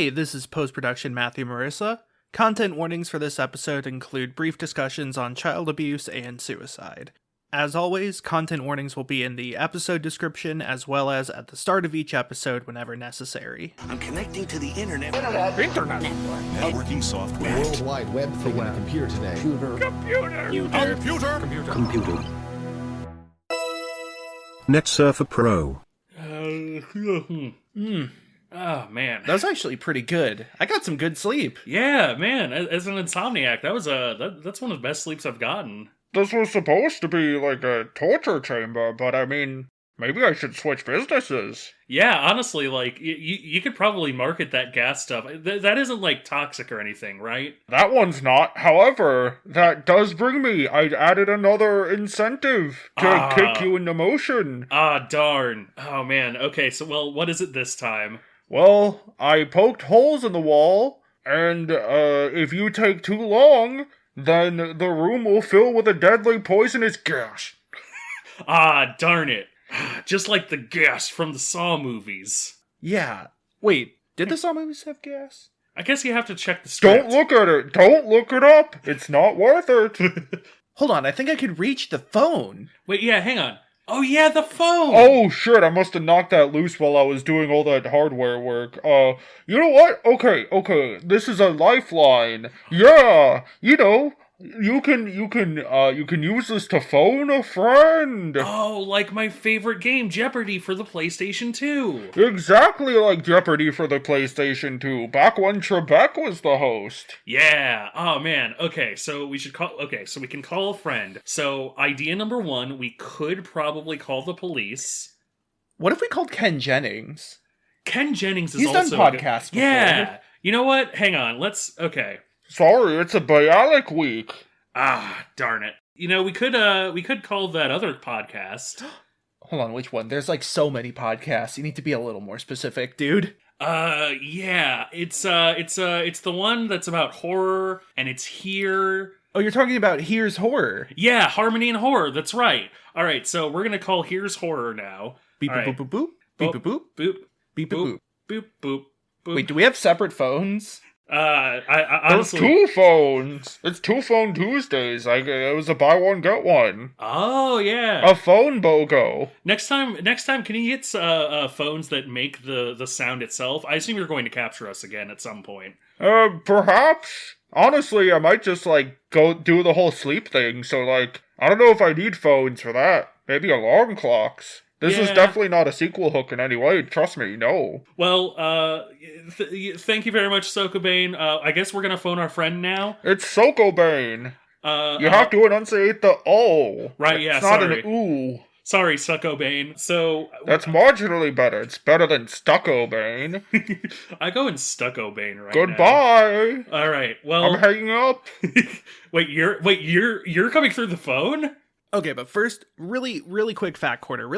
Hey, this is post-production Matthew Marissa. Content warnings for this episode include brief discussions on child abuse and suicide. As always, content warnings will be in the episode description as well as at the start of each episode whenever necessary. I'm connecting to the internet. Internet. Networking software. The World Wide Web thing on a computer today. Computer. Net Surfer Pro. Oh, man. That was actually pretty good. I got some good sleep. Yeah, man. As an insomniac, that's one of the best sleeps I've gotten. This was supposed to be like a torture chamber, but I mean, maybe I should switch businesses. Yeah, honestly, like, you could probably market that gas stuff. That isn't, like, toxic or anything, right? That one's not. However, that does bring me, I added another incentive to kick you into motion. Darn. Oh, man. Okay, so, well, what is it this time? Well, I poked holes in the wall, and if you take too long, then the room will fill with a deadly poisonous gas. Darn it. Just like the gas from the Saw movies. Yeah. Wait, did the Saw movies have gas? I guess you have to check the script. Don't look at it. Don't look it up. It's not worth it. Hold on, I think I could reach the phone. Wait, yeah, hang on. Oh, yeah, the phone! Oh, shit, I must have knocked that loose while I was doing all that hardware work. You know what? Okay, this is a lifeline. Yeah, you know, you can use this to phone a friend. Oh, like my favorite game, Jeopardy for the PlayStation 2. Exactly like Jeopardy for the PlayStation 2, back when Trebek was the host. Yeah, oh man, okay, so we can call a friend. So, idea number 1, we could probably call the police. What if we called Ken Jennings? Ken Jennings is He's also... done podcasts before. Yeah, you know what? Hang on, okay. Sorry, it's a Bialik week. Darn it. You know, we could call that other podcast. Hold on, which one? There's like so many podcasts. You need to be a little more specific, dude. Yeah. It's the one that's about horror, and it's here. Oh, you're talking about Here's Horror. Yeah, Harmony and Horror, that's right. Alright, so we're gonna call Here's Horror now. Beep boop boop boop. Beep boop boop. Boop. Beep boop boop. Boop boop boop. Wait, do we have separate phones? I honestly... There's 2 phones. It's 2 Phone Tuesdays. It was a buy one, get one. Oh, yeah. A phone BOGO. Next time, can you get phones that make the sound itself? I assume you're going to capture us again at some point. Perhaps. Honestly, I might just, go do the whole sleep thing, so, I don't know if I need phones for that. Maybe alarm clocks. This is definitely not a sequel hook in any way. Trust me, no. Well, thank you very much, Sokobane. I guess we're gonna phone our friend now. It's Sokobane. You have to enunciate the O. Right, yeah, it's not an ooh. Sorry, Suckobane. So... That's marginally better. It's better than Stuckobane. I go in Stuckobane right Goodbye. Now. Alright, well... I'm hanging up. Wait, you're coming through the phone? Okay, but first, really quick fact corner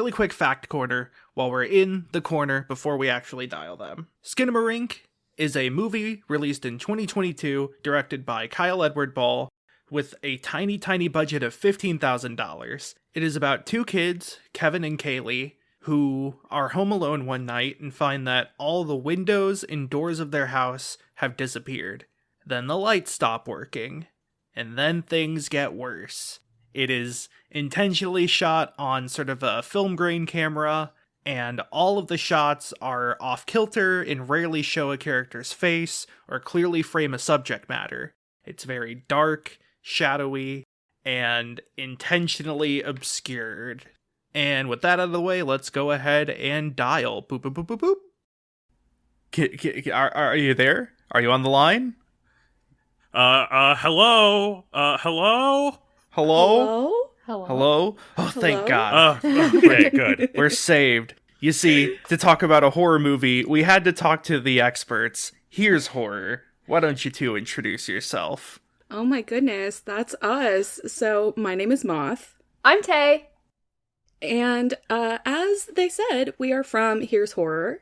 while we're in the corner before we actually dial them. Skinamarink is a movie released in 2022, directed by Kyle Edward Ball, with a tiny budget of $15,000. It is about 2 kids, Kevin and Kaylee, who are home alone one night and find that all the windows and doors of their house have disappeared. Then the lights stop working, and then things get worse. It is intentionally shot on sort of a film grain camera, and all of the shots are off-kilter and rarely show a character's face or clearly frame a subject matter. It's very dark, shadowy, and intentionally obscured. And with that out of the way, let's go ahead and dial. Boop, boop, boop, boop, boop. Are you there? Are you on the line? Hello? Hello? Hello? Hello? Hello? Oh, thank Hello? God. Okay, good. We're saved. You see, to talk about a horror movie, we had to talk to the experts. Here's Horror. Why don't you two introduce yourself? Oh my goodness, that's us. So, my name is Moth. I'm Tay. And as they said, we are from Here's Horror.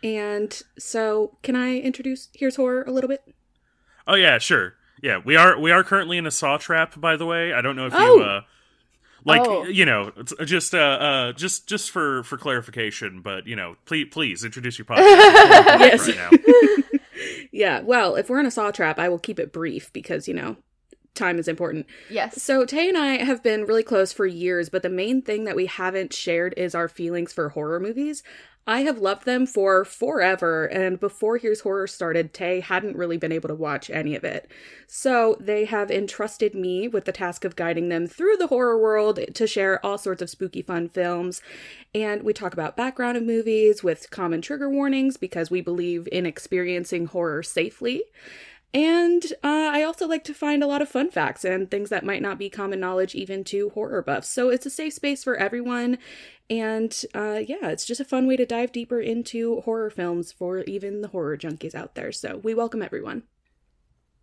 And so, can I introduce Here's Horror a little bit? Oh yeah, sure. Yeah, we are currently in a saw trap, by the way. I don't know if you you know, just for clarification, but you know, please introduce your podcast. Yes. Right now. Yeah, well, if we're in a saw trap, I will keep it brief because, time is important. Yes. So Tay and I have been really close for years, but the main thing that we haven't shared is our feelings for horror movies. I have loved them for forever, and before Here's Horror started, Tay hadn't really been able to watch any of it. So they have entrusted me with the task of guiding them through the horror world to share all sorts of spooky fun films. And we talk about background of movies with common trigger warnings because we believe in experiencing horror safely. And I also like to find a lot of fun facts and things that might not be common knowledge even to horror buffs. So it's a safe space for everyone. And it's just a fun way to dive deeper into horror films for even the horror junkies out there. So we welcome everyone.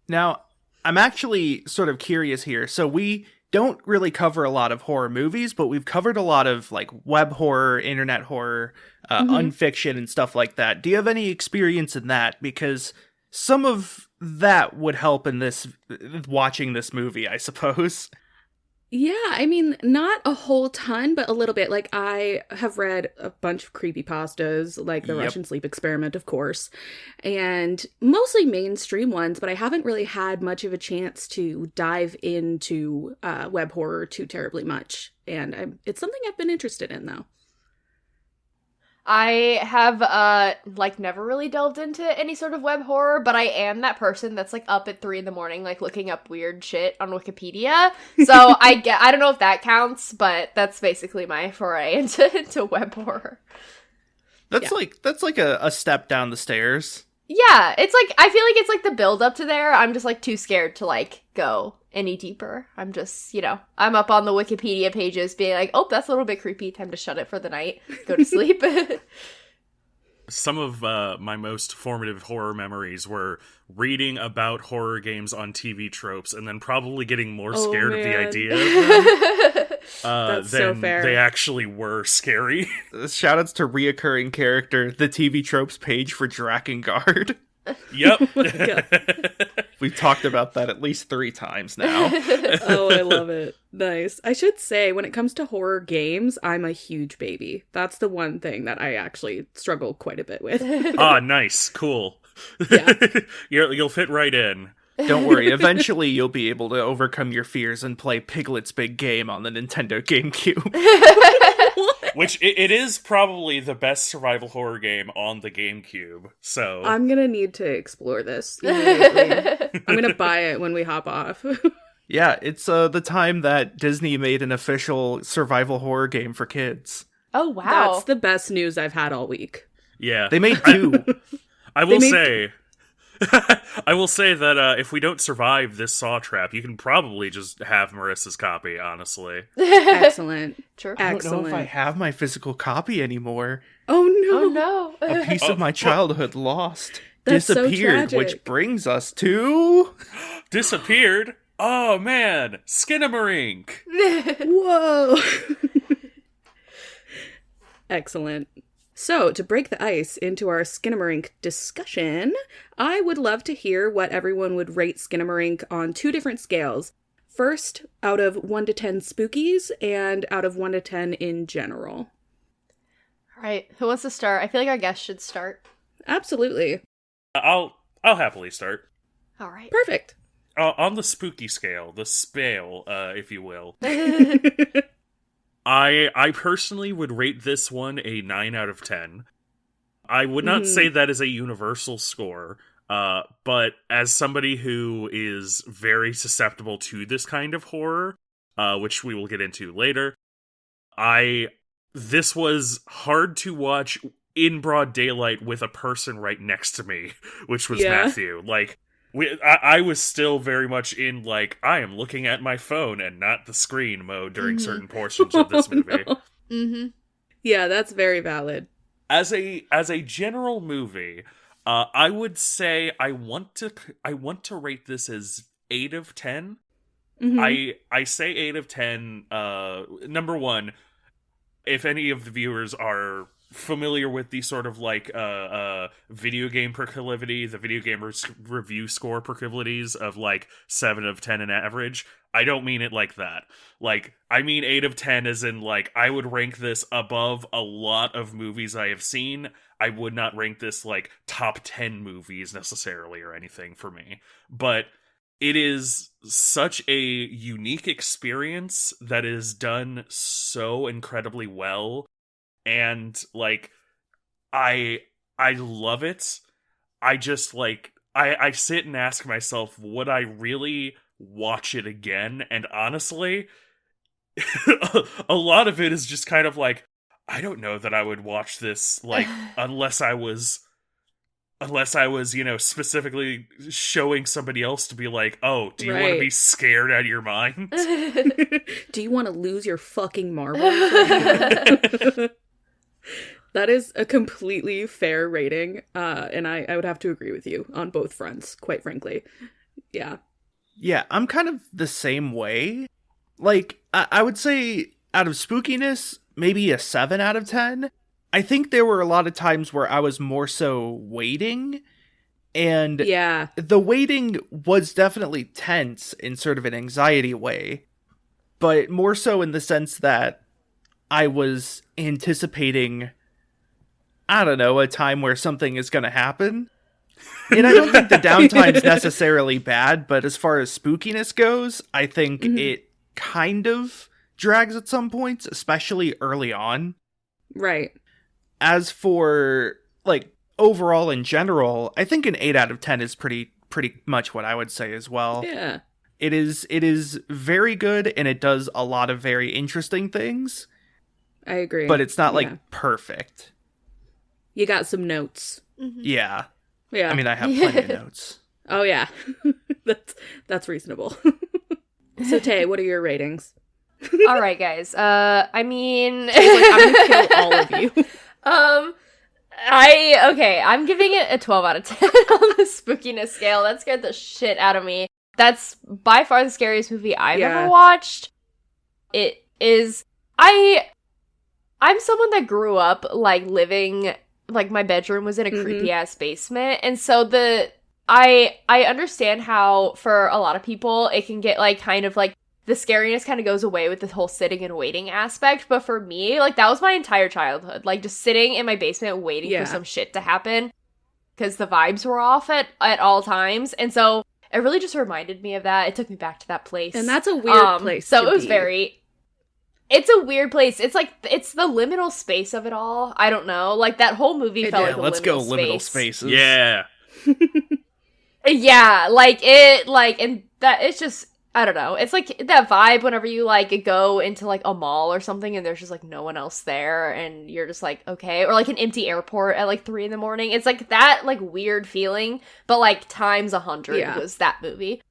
Now, I'm actually sort of curious here. So we don't really cover a lot of horror movies, but we've covered a lot of like web horror, internet horror, unfiction and stuff like that. Do you have any experience in that? Because some of that would help in this watching this movie, I suppose. Yeah, I mean, not a whole ton, but a little bit. Like, I have read a bunch of creepypastas, like the Russian Sleep Experiment, of course, and mostly mainstream ones, but I haven't really had much of a chance to dive into web horror too terribly much. And it's something I've been interested in, though. I have, never really delved into any sort of web horror, but I am that person that's, up at 3 a.m, looking up weird shit on Wikipedia. So I don't know if that counts, but that's basically my foray into web horror. That's like a step down the stairs. Yeah, it's I feel like it's the build up to there. I'm just too scared to go any deeper. I'm just, I'm up on the Wikipedia pages being oh, that's a little bit creepy. Time to shut it for the night. Go to sleep. Some of my most formative horror memories were reading about horror games on TV tropes and then probably getting more scared of the idea of them That's than so fair. they actually were scary. Shoutouts to reoccurring character, the TV tropes page for Drakengard. Yep. We've talked about that at least 3 times now. Oh, I love it. Nice. I should say, when it comes to horror games, I'm a huge baby. That's the one thing that I actually struggle quite a bit with. Ah, nice. Cool. Yeah. You'll fit right in. Don't worry, eventually you'll be able to overcome your fears and play Piglet's Big Game on the Nintendo GameCube. Which, it is probably the best survival horror game on the GameCube, so... I'm gonna need to explore this immediately. I'm gonna buy it when we hop off. Yeah, it's the time that Disney made an official survival horror game for kids. Oh, wow. That's the best news I've had all week. Yeah. They made 2. I will say... I will say that if we don't survive this saw trap, you can probably just have Marissa's copy, honestly. Excellent. True. I don't Excellent. know if I have my physical copy anymore. Oh no. Oh, no. A piece of my childhood lost. That's so Disappeared, tragic. which brings us to... Disappeared? Oh, man. Skinamarink. Whoa. Excellent. So, to break the ice into our Skinamarink discussion, I would love to hear what everyone would rate Skinamarink on 2 different scales. First, out of 1 to 10 spookies, and out of 1 to 10 in general. All right. Who wants to start? I feel like our guest should start. Absolutely. I'll happily start. All right. Perfect. On the spooky scale, the spale, if you will. I personally would rate this one a 9 out of 10. I would not say that is a universal score, but as somebody who is very susceptible to this kind of horror, which we will get into later, this was hard to watch in broad daylight with a person right next to me, which was Matthew. I was still very much in, I am looking at my phone and not the screen mode during certain portions of this movie. No. Mm-hmm. Yeah, that's very valid. As a general movie, I would say I want to rate this as 8 of 10. Mm-hmm. I say 8 of 10. Number one, if any of the viewers are familiar with the sort of video game proclivity, the video game review score proclivities of 7 of 10 in average, I don't mean it like that. I mean 8 of 10 as in I would rank this above a lot of movies I have seen. I would not rank this like top 10 movies necessarily or anything for me, but it is such a unique experience that is done so incredibly well, and like I love it. I just like I sit and ask myself, would I really watch it again? And honestly, a lot of it is just kind of like, I don't know that I would watch this, like, unless I was, you know, specifically showing somebody else to be like, oh, do you want to be scared out of your mind? Do you want to lose your fucking marbles? That is a completely fair rating, and I would have to agree with you on both fronts, quite frankly. Yeah. Yeah, I'm kind of the same way. Like, I would say out of spookiness, maybe a 7 out of 10. I think there were a lot of times where I was more so waiting, and yeah, the waiting was definitely tense in sort of an anxiety way, but more so in the sense that I was anticipating, I don't know, a time where something is going to happen. And I don't think the downtime's necessarily bad, but as far as spookiness goes, I think it kind of drags at some points, especially early on. Right. As for, like, overall in general, I think an 8 out of 10 is pretty much what I would say as well. Yeah. It is very good, and it does a lot of very interesting things. I agree. But it's not, like, perfect. You got some notes. Yeah. Yeah. I mean, I have plenty of notes. Oh, yeah. That's reasonable. So, Tay, what are your ratings? All right, guys. I mean, I'm gonna kill all of you. I'm giving it a 12 out of 10 on the spookiness scale. That scared the shit out of me. That's by far the scariest movie I've ever watched. It is. I'm someone that grew up like living, like my bedroom was in a creepy ass basement, and so I understand how for a lot of people it can get like kind of like the scariness kind of goes away with the whole sitting and waiting aspect, but for me, like that was my entire childhood, like just sitting in my basement waiting for some shit to happen because the vibes were off at all times, and so it really just reminded me of that. It took me back to that place, and that's a weird place. So it was It's a weird place. It's like, it's the liminal space of it all. I don't know. Like, that whole movie felt like a let's go liminal spaces. Yeah. Yeah, like, it, like, and that, it's just, I don't know. It's like that vibe whenever you, like, go into, like, a mall or something and there's just, like, no one else there and you're just like, okay. Or, like, an empty airport at, like, 3 a.m. It's, like, that, like, weird feeling, but, like, times 100 was that movie.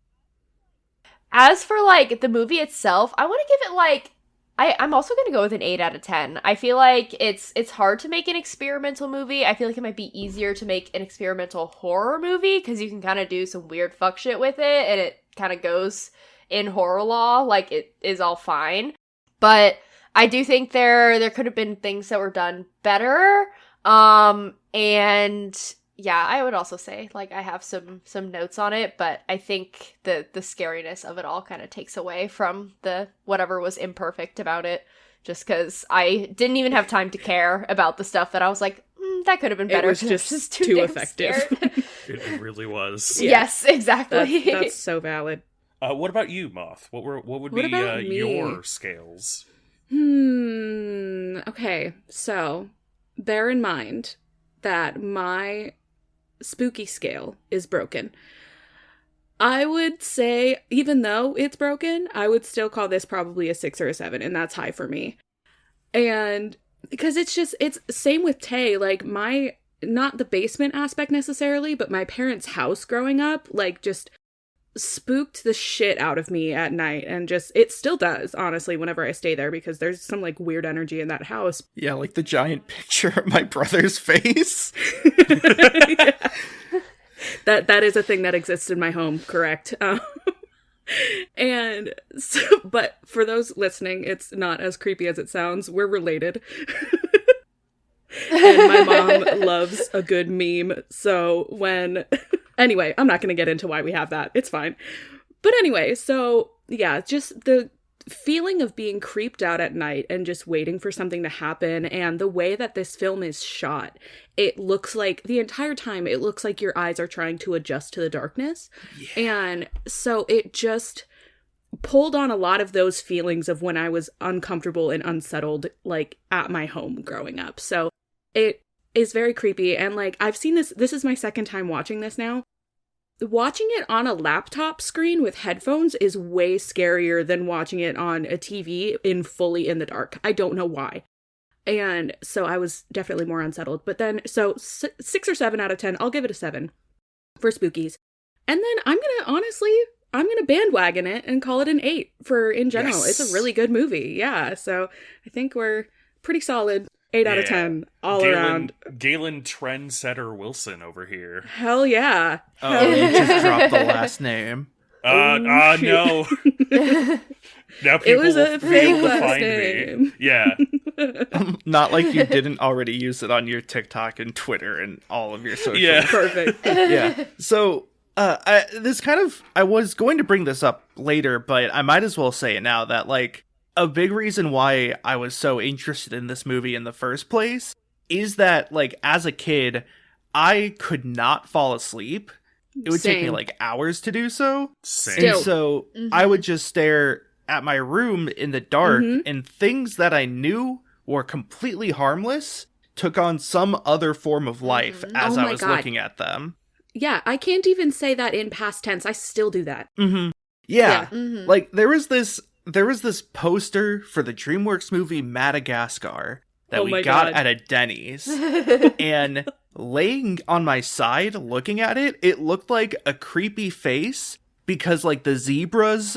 As for, like, the movie itself, I want to give it, like, I'm also going to go with an 8 out of 10. I feel like it's hard to make an experimental movie. I feel like it might be easier to make an experimental horror movie because you can kind of do some weird fuck shit with it and it kind of goes in horror law. Like, it is all fine. But I do think there could have been things that were done better. And yeah, I would also say, like, I have some notes on it, but I think the scariness of it all kind of takes away from the whatever was imperfect about it, just because I didn't even have time to care about the stuff that I was like, that could have been better. It was just too effective. It really was. Yeah. Yes, exactly. That's so valid. What about you, Moth? What would be your scales? Okay, so bear in mind that my spooky scale is broken. I would say, even though it's broken, I would still call this probably a 6 or a 7, and that's high for me. And because it's same with Tay, like not the basement aspect necessarily, but my parents' house growing up, like, just spooked the shit out of me at night, and just, it still does, honestly, whenever I stay there, because there's some, like, weird energy in that house. Yeah, like the giant picture of my brother's face. Yeah. That is a thing that exists in my home, correct? And so, but for those listening, it's not as creepy as it sounds. We're related. And my mom loves a good meme, so anyway, I'm not going to get into why we have that. It's fine. But anyway, so yeah, just the feeling of being creeped out at night and just waiting for something to happen, and the way that this film is shot, it looks like the entire time it looks like your eyes are trying to adjust to the darkness. And so it just pulled on a lot of those feelings of when I was uncomfortable and unsettled, like at my home growing up. So it is very creepy. And like, I've seen this is my second time watching this now. Watching it on a laptop screen with headphones is way scarier than watching it on a TV fully in the dark. I don't know why. And so I was definitely more unsettled. But then, so 6 or 7 out of 10, I'll give it a 7 for spookies. And then I'm going to bandwagon it and call it an 8 for in general. Yes. It's a really good movie. Yeah. So I think we're pretty solid. 8 out of 10 all around. Galen Trendsetter Wilson over here. Hell yeah. Oh, you just dropped the last name. No. Now people It was will a be fake able to last find name. me. Yeah. Not like you didn't already use it on your TikTok and Twitter and all of your social. Yeah. Perfect. Yeah. So, I was going to bring this up later, but I might as well say it now that, like, a big reason why I was so interested in this movie in the first place is that, like, as a kid, I could not fall asleep. It would take me, like, hours to do so. Same. And so I would just stare at my room in the dark, and things that I knew were completely harmless took on some other form of life as Oh I my was God. looking at them. Yeah, I can't even say that in past tense. I still do that. Yeah. Like, there was this poster for the DreamWorks movie Madagascar that Oh we my got God. at a Denny's. And laying on my side looking at it, it looked like a creepy face because, like, the zebra's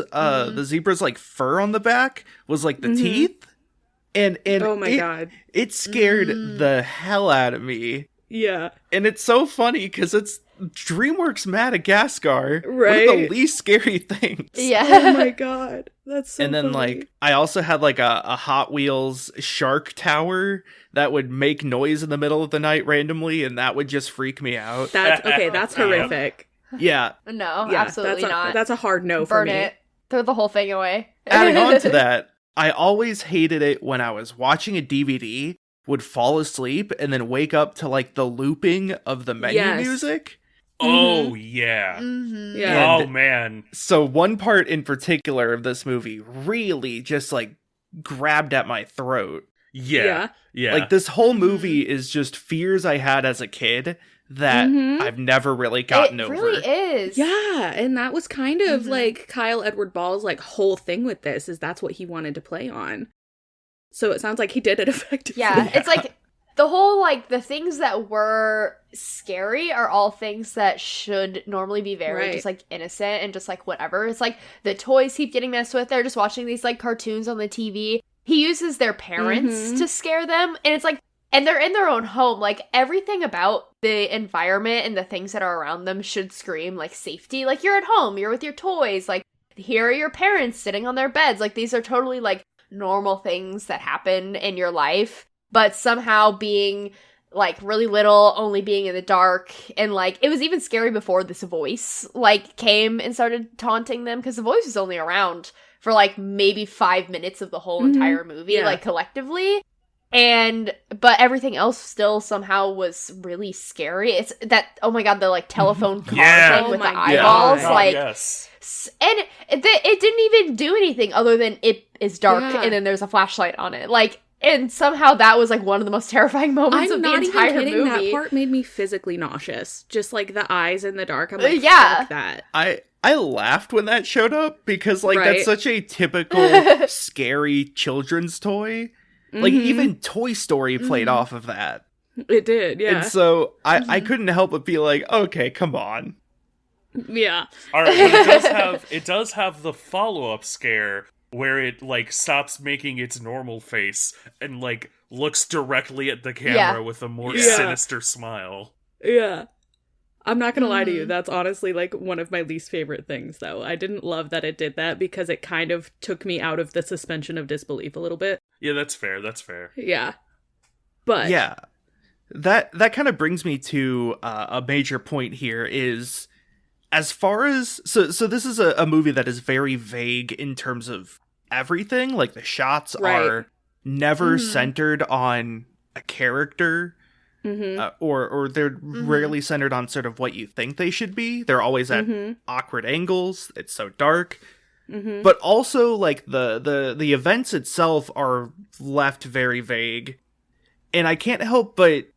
like fur on the back was like the teeth. And Oh my God. It scared the hell out of me. Yeah. And it's so funny because it's DreamWorks Madagascar. Right. One of the least scary things. Oh Yeah. my God. That's so And then, funny. like, I also had, like, a Hot Wheels shark tower that would make noise in the middle of the night randomly, and that would just freak me out. That's horrific. Yeah. No, Yeah, absolutely that's not. That's a hard no for Burn me. it. Throw the whole thing away. Adding on to that, I always hated it when I was watching a DVD, would fall asleep, and then wake up to, like, the looping of the menu Yes. music. Oh, yeah. Yeah. Oh, man. So one part in particular of this movie really just, like, grabbed at my throat. Yeah. Yeah. Like, this whole movie is just fears I had as a kid that I've never really gotten it over. really is. Yeah, and that was kind of like Kyle Edward Ball's like whole thing with this is that's what he wanted to play on. So it sounds like he did it effectively. Yeah, it's like the whole, like, the things that were scary are all things that should normally be very Right. just, like, innocent and just, like, whatever. It's like the toys keep getting messed with. They're just watching these, like, cartoons on the TV. He uses their parents to scare them. And it's like, and they're in their own home. Like, everything about the environment and the things that are around them should scream, like, safety. Like, you're at home, you're with your toys. Like, here are your parents sitting on their beds. Like, these are totally, like, normal things that happen in your life. But somehow being, like, really little, only being in the dark, and, like, it was even scary before this voice, like, came and started taunting them, because the voice was only around for, like, maybe 5 minutes of the whole entire movie, Yeah. like, collectively. But everything else still somehow was really scary. It's that, oh my God, the, like, telephone car Yeah. thing with Oh the my eyeballs, God. like, yes. and it didn't even do anything other than it is dark Yeah. and then there's a flashlight on it. Like, and somehow that was, like, one of the most terrifying moments I'm of the not entire even kidding. movie. That part made me physically nauseous. Just like the eyes in the dark. I'm like, Yeah. fuck that. I laughed when that showed up because, like, Right. that's such a typical scary children's toy. Like, even Toy Story played off of that. It did, yeah. And so I couldn't help but be like, okay, come on. Yeah. All right, but it does have the follow-up scare where it, like, stops making its normal face and, like, looks directly at the camera Yeah. with a more Yeah. sinister smile. Yeah. I'm not gonna lie to you, that's honestly, like, one of my least favorite things, though. I didn't love that it did that because it kind of took me out of the suspension of disbelief a little bit. Yeah, that's fair. That's fair. Yeah. But Yeah. That kind of brings me to a major point here is, as far as so this is a movie that is very vague in terms of everything. Like the shots Right. are never centered on a character. Or they're rarely centered on sort of what you think they should be. They're always at awkward angles. It's so dark. But also, like, the events itself are left very vague. And I can't help but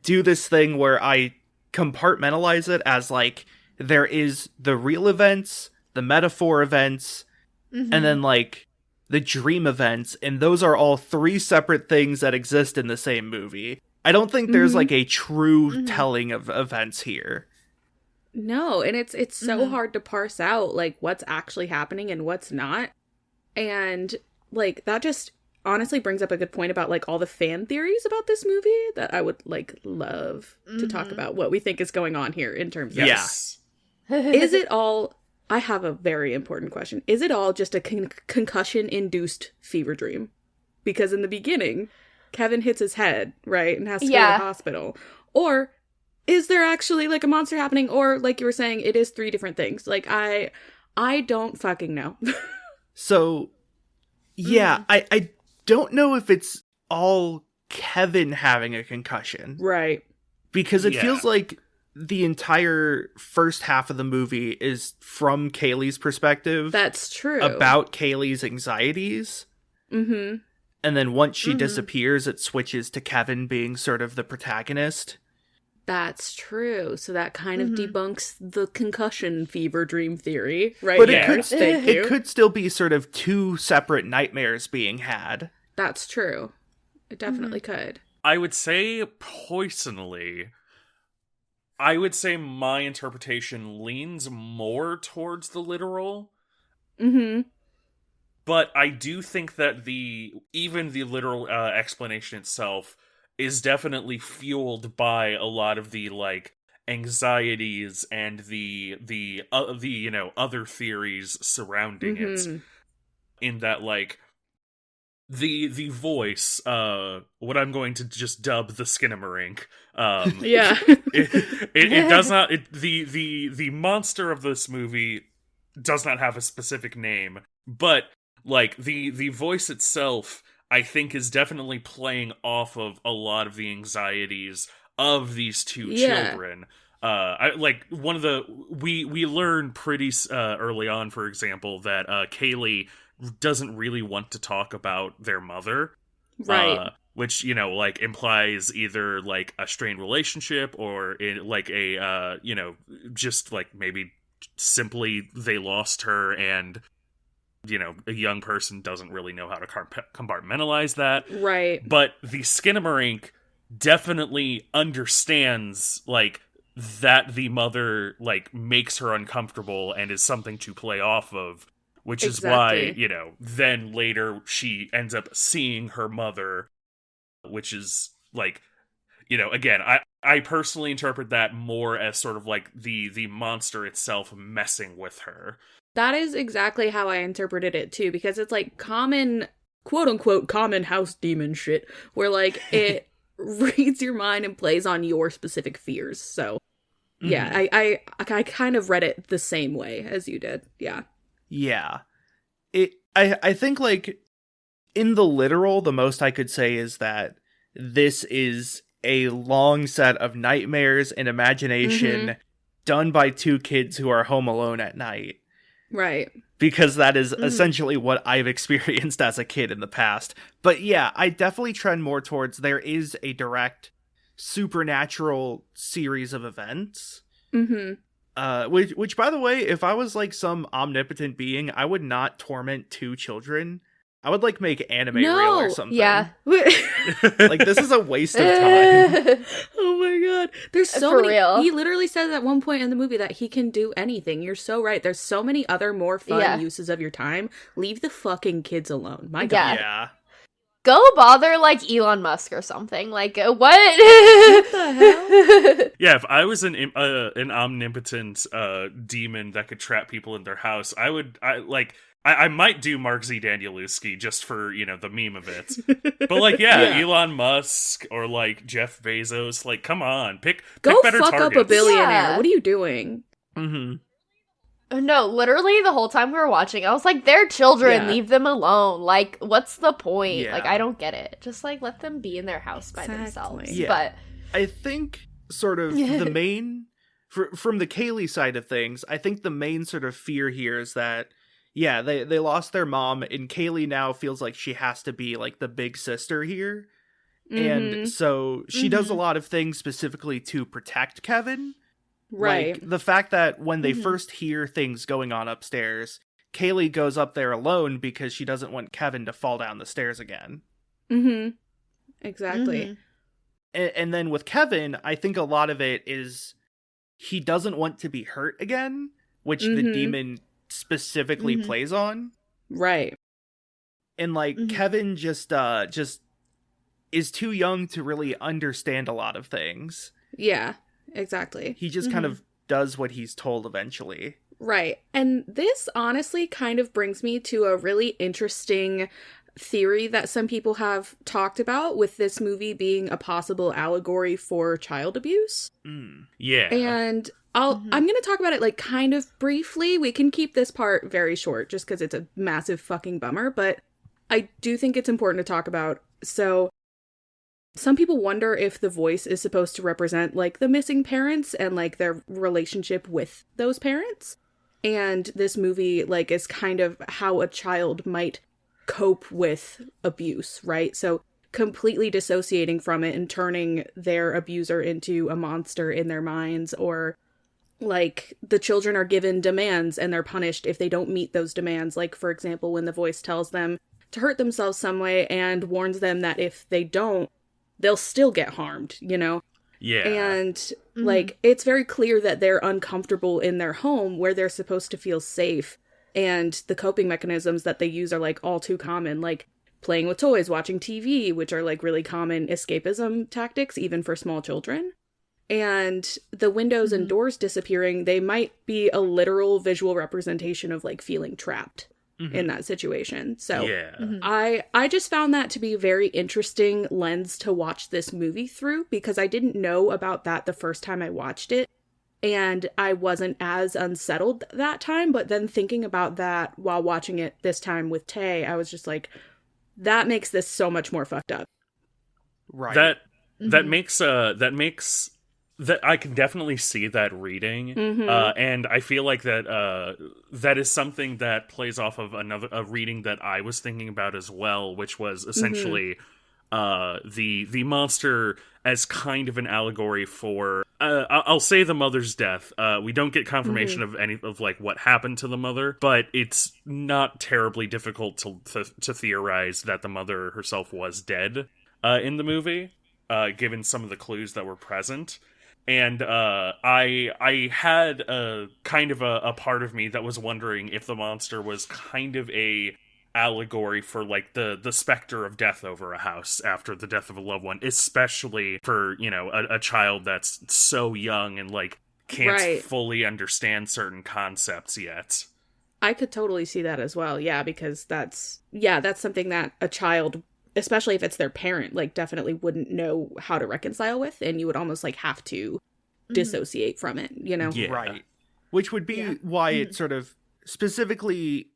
do this thing where I compartmentalize it as, like, there is the real events, the metaphor events, and then, like, the dream events. And those are all three separate things that exist in the same movie. I don't think there's like a true telling of events here. No, and it's so hard to parse out like what's actually happening and what's not. And like that just honestly brings up a good point about like all the fan theories about this movie that I would like love to talk about what we think is going on here in terms of Yes. Is it all I have a very important question. Is it all just a concussion induced fever dream? Because in the beginning Kevin hits his head, right, and has to go to the hospital. Or is there actually, like, a monster happening? Or, like you were saying, it is three different things. Like, I don't fucking know. So, yeah, I don't know if it's all Kevin having a concussion. Right. Because it feels like the entire first half of the movie is from Kaylee's perspective. That's true. About Kaylee's anxieties. Mm-hmm. And then once she disappears, it switches to Kevin being sort of the protagonist. That's true. So that kind of debunks the concussion fever dream theory, right? But there. it could still be sort of two separate nightmares being had. That's true. It definitely could. I would say, personally, I would say my interpretation leans more towards the literal. Mm-hmm. But I do think that even the literal explanation itself is definitely fueled by a lot of the like anxieties and the other theories surrounding it. In that like the voice, what I'm going to just dub the Skinamarink. Yeah. it does not. The monster of this movie does not have a specific name, but like the voice itself, I think, is definitely playing off of a lot of the anxieties of these two children. I like one of the we learn pretty early on, for example, that Kaylee doesn't really want to talk about their mother, right? Which like implies either like a strained relationship or like a just like maybe simply they lost her and. A young person doesn't really know how to compartmentalize that. Right. But the Skinamarink definitely understands, like, that the mother, like, makes her uncomfortable and is something to play off of, which is why, then later she ends up seeing her mother, which is, like, again, I personally interpret that more as sort of, like, the monster itself messing with her. That is exactly how I interpreted it too, because it's like common, quote unquote, common house demon shit, where like it reads your mind and plays on your specific fears. So yeah, I kind of read it the same way as you did. Yeah. Yeah. I think like in the literal, the most I could say is that this is a long set of nightmares and imagination done by two kids who are home alone at night. Right. Because that is essentially what I've experienced as a kid in the past. But yeah, I definitely trend more towards there is a direct supernatural series of events. Which, by the way, if I was like some omnipotent being, I would not torment two children. I would like make anime reel or something. Yeah. Like this is a waste of time. Oh my god. There's so For many real. He literally says at one point in the movie that he can do anything. You're so right. There's so many other more fun uses of your time. Leave the fucking kids alone. My god. Yeah. Go bother like Elon Musk or something. Like what? What the hell? Yeah, if I was an omnipotent demon that could trap people in their house, I might do Mark Z. Danielewski just for, the meme of it. But, like, Elon Musk or, like, Jeff Bezos, like, come on, pick Go better fuck targets. up a billionaire. Yeah. What are you doing? No, literally the whole time we were watching, I was like, they're children, Yeah. leave them alone. Like, what's the point? Yeah. Like, I don't get it. Just, like, let them be in their house by themselves. Yeah. But, I think sort of the main, from the Kaylee side of things, I think the main sort of fear here is that, yeah, they lost their mom, and Kaylee now feels like she has to be, like, the big sister here. And so she does a lot of things specifically to protect Kevin. Right. Like, the fact that when they first hear things going on upstairs, Kaylee goes up there alone because she doesn't want Kevin to fall down the stairs again. Exactly. And then with Kevin, I think a lot of it is he doesn't want to be hurt again, which the demon specifically plays on. Right. And like Kevin just is too young to really understand a lot of things. Yeah, exactly. He just kind of does what he's told eventually. Right. And this honestly kind of brings me to a really interesting theory that some people have talked about with this movie being a possible allegory for child abuse. Yeah. And I'm going to talk about it like kind of briefly. We can keep this part very short just because it's a massive fucking bummer, but I do think it's important to talk about. So some people wonder if the voice is supposed to represent like the missing parents and like their relationship with those parents. And this movie like is kind of how a child might cope with abuse, right? So completely dissociating from it and turning their abuser into a monster in their minds, or like the children are given demands and they're punished if they don't meet those demands. Like, for example, when the voice tells them to hurt themselves some way and warns them that if they don't, they'll still get harmed, you know? Yeah. And like, it's very clear that they're uncomfortable in their home where they're supposed to feel safe. And the coping mechanisms that they use are like all too common, like playing with toys, watching TV, which are like really common escapism tactics, even for small children. And the windows and doors disappearing, they might be a literal visual representation of like feeling trapped in that situation. So Yeah. I just found that to be a very interesting lens to watch this movie through, because I didn't know about that the first time I watched it. And I wasn't as unsettled that time, but then thinking about that while watching it this time with Tay, I was just like, that makes this so much more fucked up. Right. That makes that I can definitely see that reading, and I feel like that that is something that plays off of a reading that I was thinking about as well, which was essentially the monster as kind of an allegory for I'll say the mother's death. We don't get confirmation of any of like what happened to the mother, but it's not terribly difficult to theorize that the mother herself was dead in the movie, given some of the clues that were present. And I had a kind of a part of me that was wondering if the monster was kind of a allegory for like the specter of death over a house after the death of a loved one, especially for, you know, a child that's so young and like can't fully understand certain concepts yet. I could totally see that as well. Yeah, because that's something that a child, especially if it's their parent, like definitely wouldn't know how to reconcile with, and you would almost like have to dissociate from it, you know? Yeah. Right. Which would be why it sort of specifically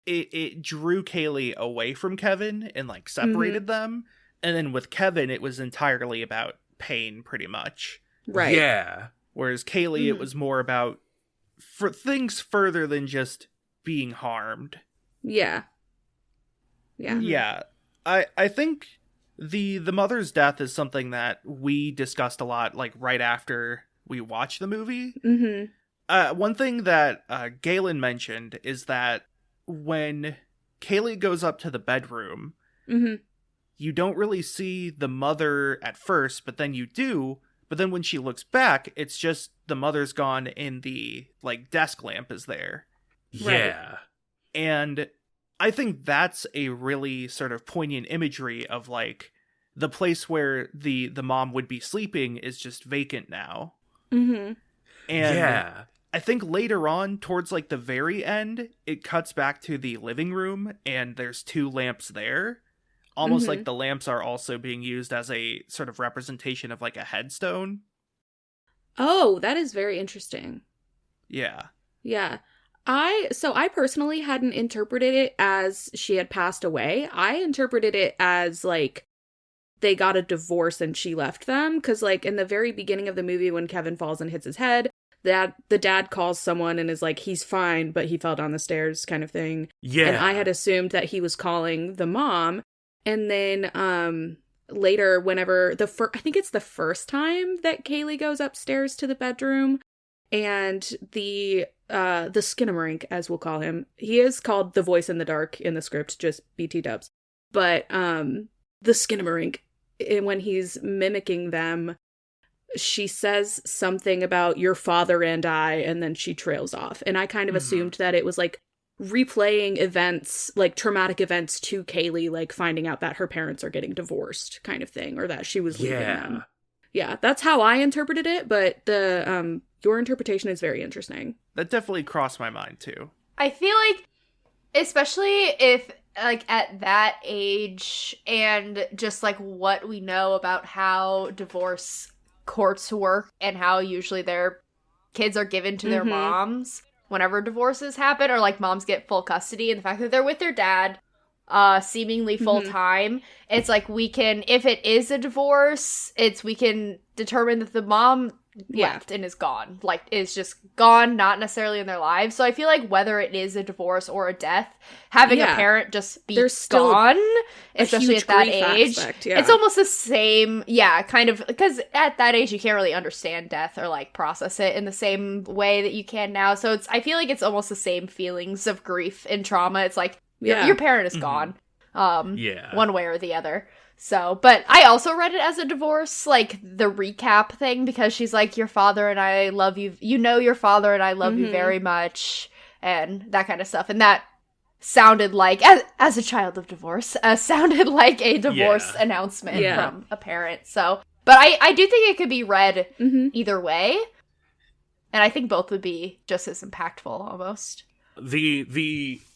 it drew Kaylee away from Kevin and like separated them. And then with Kevin, it was entirely about pain pretty much. Right. Yeah. Whereas Kaylee, it was more about for things further than just being harmed. Yeah. Yeah. Yeah. I think the mother's death is something that we discussed a lot, like right after we watched the movie. One thing that Galen mentioned is that when Kaylee goes up to the bedroom, you don't really see the mother at first, but then you do. But then when she looks back, it's just the mother's gone and the like desk lamp is there. Yeah. And I think that's a really sort of poignant imagery of like the place where the mom would be sleeping is just vacant now. And yeah. I think later on, towards like the very end, it cuts back to the living room and there's two lamps there. Almost like the lamps are also being used as a sort of representation of like a headstone. Oh, that is very interesting. Yeah. Yeah. I personally hadn't interpreted it as she had passed away. I interpreted it as like they got a divorce and she left them, because like in the very beginning of the movie when Kevin falls and hits his head, that the dad calls someone and is like, he's fine, but he fell down the stairs kind of thing. Yeah. And I had assumed that he was calling the mom. And then later, whenever I think it's the first time that Kaylee goes upstairs to the bedroom, and the Skinamarink, as we'll call him, he is called the voice in the dark in the script, just BT dubs. But the Skinamarink, when he's mimicking them, she says something about your father and I, and then she trails off. And I kind of assumed that it was like replaying events, like traumatic events to Kaylee, like finding out that her parents are getting divorced kind of thing, or that she was leaving them. Yeah, that's how I interpreted it, but the your interpretation is very interesting. That definitely crossed my mind too. I feel like, especially if, like, at that age, and just, like, what we know about how divorce courts work, and how usually their kids are given to their moms whenever divorces happen, or, like, moms get full custody, and the fact that they're with their dad, seemingly full time, it's like we can, if it is a divorce, we can determine that the mom left and is gone, like is just gone, not necessarily in their lives. So I feel like whether it is a divorce or a death, having a parent just be still gone, especially at that age, aspect, it's almost the same, kind of, because at that age you can't really understand death or like process it in the same way that you can now. So I feel like it's almost the same feelings of grief and trauma. It's like your parent is gone, one way or the other. So, but I also read it as a divorce, like the recap thing, because she's like, your father and I love you, you know, your father and I love you very much, and that kind of stuff. And that sounded like, as a child of divorce, sounded like a divorce announcement from a parent. So, but I do think it could be read either way, and I think both would be just as impactful almost.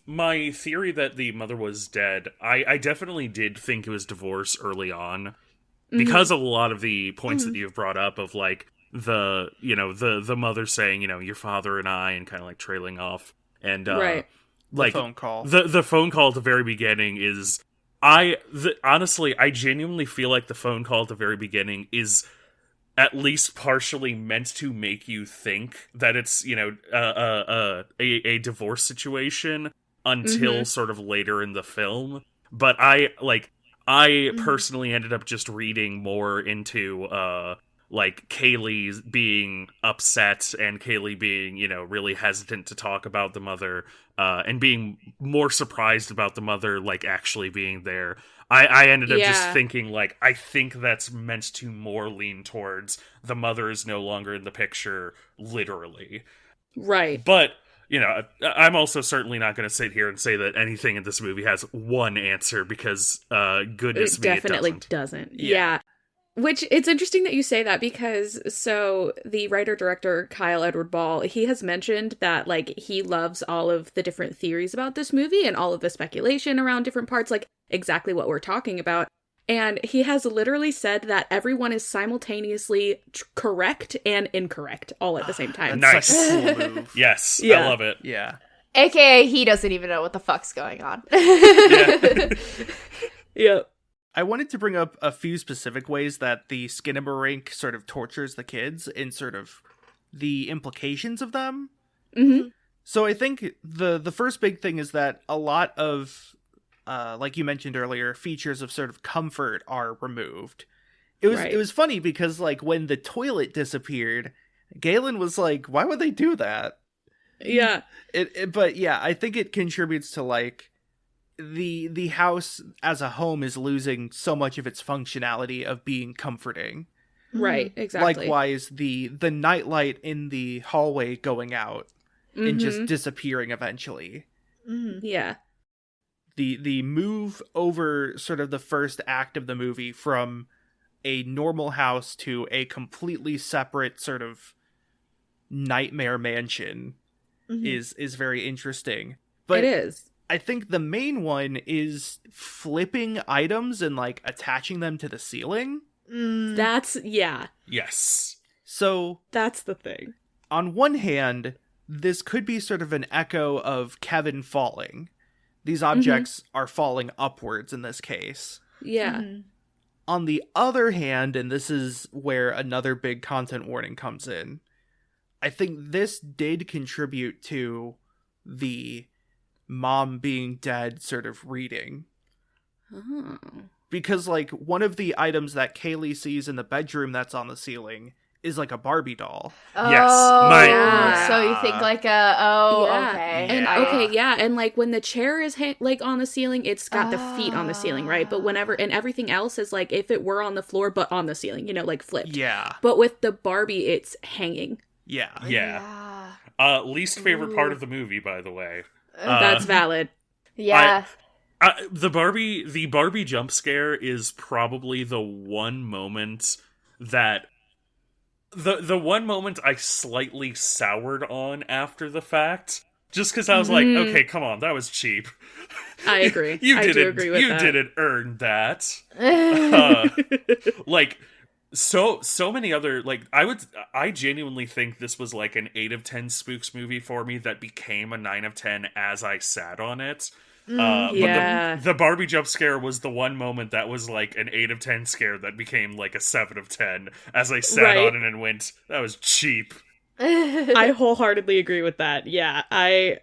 My theory that the mother was dead, I definitely did think it was divorce early on, because of a lot of the points that you've brought up of like the mother saying, your father and I, and kind of like trailing off, and like the phone call. The phone call at the very beginning is, honestly, I genuinely feel like the phone call at the very beginning is at least partially meant to make you think that it's, a divorce situation until sort of later in the film. But I personally ended up just reading more into, like, Kaylee being upset and Kaylee being, really hesitant to talk about the mother, and being more surprised about the mother, like, actually being there. I ended up just thinking, like, I think that's meant to more lean towards the mother is no longer in the picture, literally. Right. But, I'm also certainly not going to sit here and say that anything in this movie has one answer, because, goodness me, it definitely doesn't. Yeah. Which, it's interesting that you say that, because, so, the writer-director, Kyle Edward Ball, he has mentioned that, like, he loves all of the different theories about this movie, and all of the speculation around different parts, like, exactly what we're talking about. And he has literally said that everyone is simultaneously correct and incorrect all at the same time. Nice. Such a cool move. Yes, I love it. Yeah. AKA, he doesn't even know what the fuck's going on. Yep. I wanted to bring up a few specific ways that the Skinamarink sort of tortures the kids, and sort of the implications of them. So I think the first big thing is that a lot of, like you mentioned earlier, features of sort of comfort are removed. It was funny because, like, when the toilet disappeared, Galen was like, why would they do that? Yeah. But yeah, I think it contributes to, like, the house as a home is losing so much of its functionality of being comforting. Right, exactly. Likewise, the nightlight in the hallway going out and just disappearing eventually. Yeah. The move over sort of the first act of the movie from a normal house to a completely separate sort of nightmare mansion is very interesting. But it is. I think the main one is flipping items and, like, attaching them to the ceiling. That's, Yes. So that's the thing. on one hand, this could be sort of an echo of Kevin falling. These objects are falling upwards in this case. Yeah. On the other hand, and this is where another big content warning comes in, I think this did contribute to the mom being dead sort of reading. Oh. Because, like, one of the items that Kaylee sees in the bedroom that's on the ceiling is, like, a Barbie doll. Yes, So you think like okay. And Yeah. and like when the chair is like on the ceiling, it's got the feet on the ceiling, right? But and everything else is like if it were on the floor but on the ceiling, you know, like flipped. Yeah. But with the Barbie, it's hanging. Yeah. Yeah. Least favorite part of the movie, by the way. That's valid. Yeah. The Barbie jump scare is probably the one moment that the one moment I slightly soured on after the fact, just because I was like, okay, come on, that was cheap. I agree. I do agree with that. You didn't earn that. Like so many other, like, I genuinely think this was like an 8 of 10 spooks movie for me that became a 9 of 10 as I sat on it. But the Barbie jump scare was the one moment that was like an 8 of 10 scare that became like a 7 of 10 as I sat on it and went, that was cheap. I wholeheartedly agree with that. Yeah,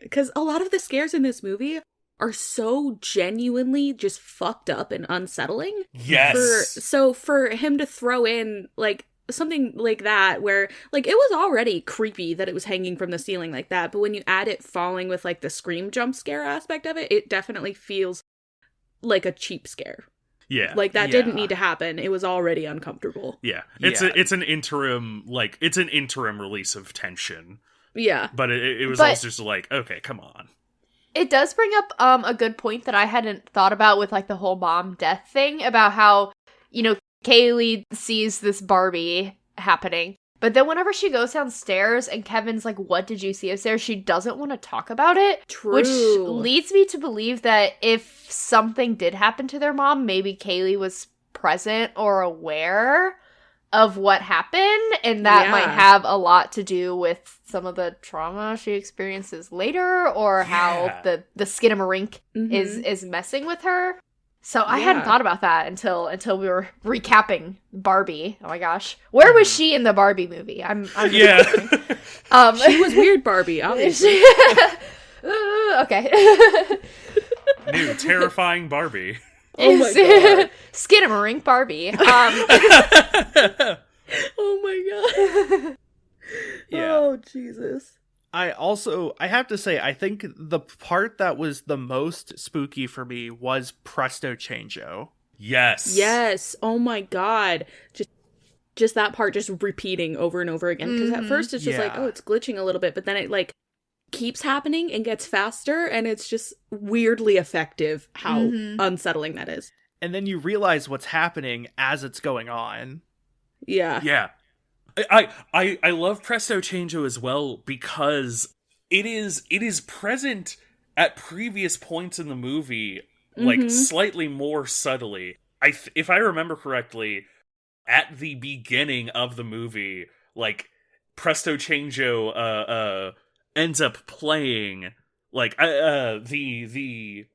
because a lot of the scares in this movie are so genuinely just fucked up and unsettling. Yes. So for him to throw in like something like that where like it was already creepy that it was hanging from the ceiling like that, but when you add it falling with like the scream jump scare aspect of it, it definitely feels like a cheap scare. Yeah. Like that didn't need to happen. It was already uncomfortable. Yeah. It's an interim, like, it's an interim release of tension. Yeah. But it was also just like, okay, come on. It does bring up a good point that I hadn't thought about with like the whole mom death thing, about how, you know, Kaylee sees this Barbie happening, but then whenever she goes downstairs and Kevin's like, what did you see upstairs? She doesn't want to talk about it. True. Which leads me to believe that if something did happen to their mom, maybe Kaylee was present or aware of what happened, and that might have a lot to do with some of the trauma she experiences later, or how the Skinamarink is messing with her. So I hadn't thought about that until we were recapping Barbie. Oh my gosh, where was she in the Barbie movie? I'm Yeah. She was weird Barbie, obviously. Okay. New terrifying Barbie. Oh my god. Skinamarink Barbie. Oh my god. Yeah. Oh Jesus. I have to say, I think the part that was the most spooky for me was Presto Changeo. Yes. Yes. Oh my god. Just that part just repeating over and over again. Because at first it's just like, oh, it's glitching a little bit, but then it like keeps happening and gets faster, and it's just weirdly effective how unsettling that is. And then you realize what's happening as it's going on. Yeah. Yeah. I love Presto Changeo as well because it is present at previous points in the movie, like slightly more subtly. If I remember correctly, at the beginning of the movie, like Presto Changeo ends up playing like the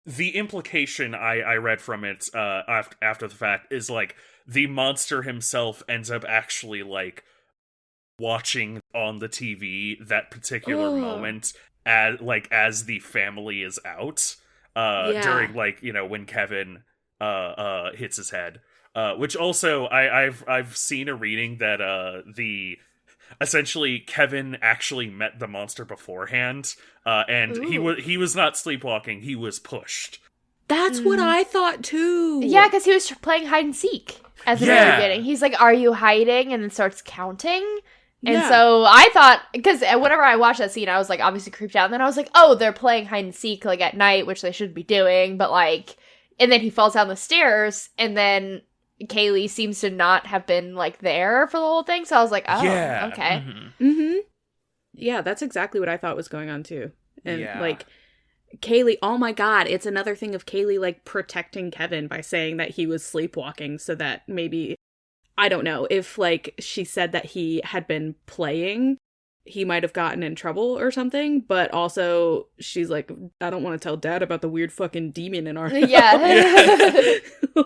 implication I read from it after the fact is like the monster himself ends up actually like watching on the TV that particular moment as the family is out during, like, you know, when Kevin hits his head, which also I've seen a reading that essentially Kevin actually met the monster beforehand, and he was not sleepwalking, he was pushed. That's what I thought too. Yeah, because he was playing hide and seek at the very beginning. He's like, "Are you hiding?" and then starts counting. And so I thought, because whenever I watched that scene, I was like obviously creeped out. And then I was like, oh, they're playing hide and seek like at night, which they shouldn't be doing. But like, and then he falls down the stairs, and then Kaylee seems to not have been like there for the whole thing. So I was like, oh, okay. Yeah, that's exactly what I thought was going on too. And like, Kaylee, oh my god, it's another thing of Kaylee like protecting Kevin by saying that he was sleepwalking, so that maybe, I don't know, if like she said that he had been playing he might have gotten in trouble or something, but also she's like, I don't want to tell Dad about the weird fucking demon in our house. Yeah.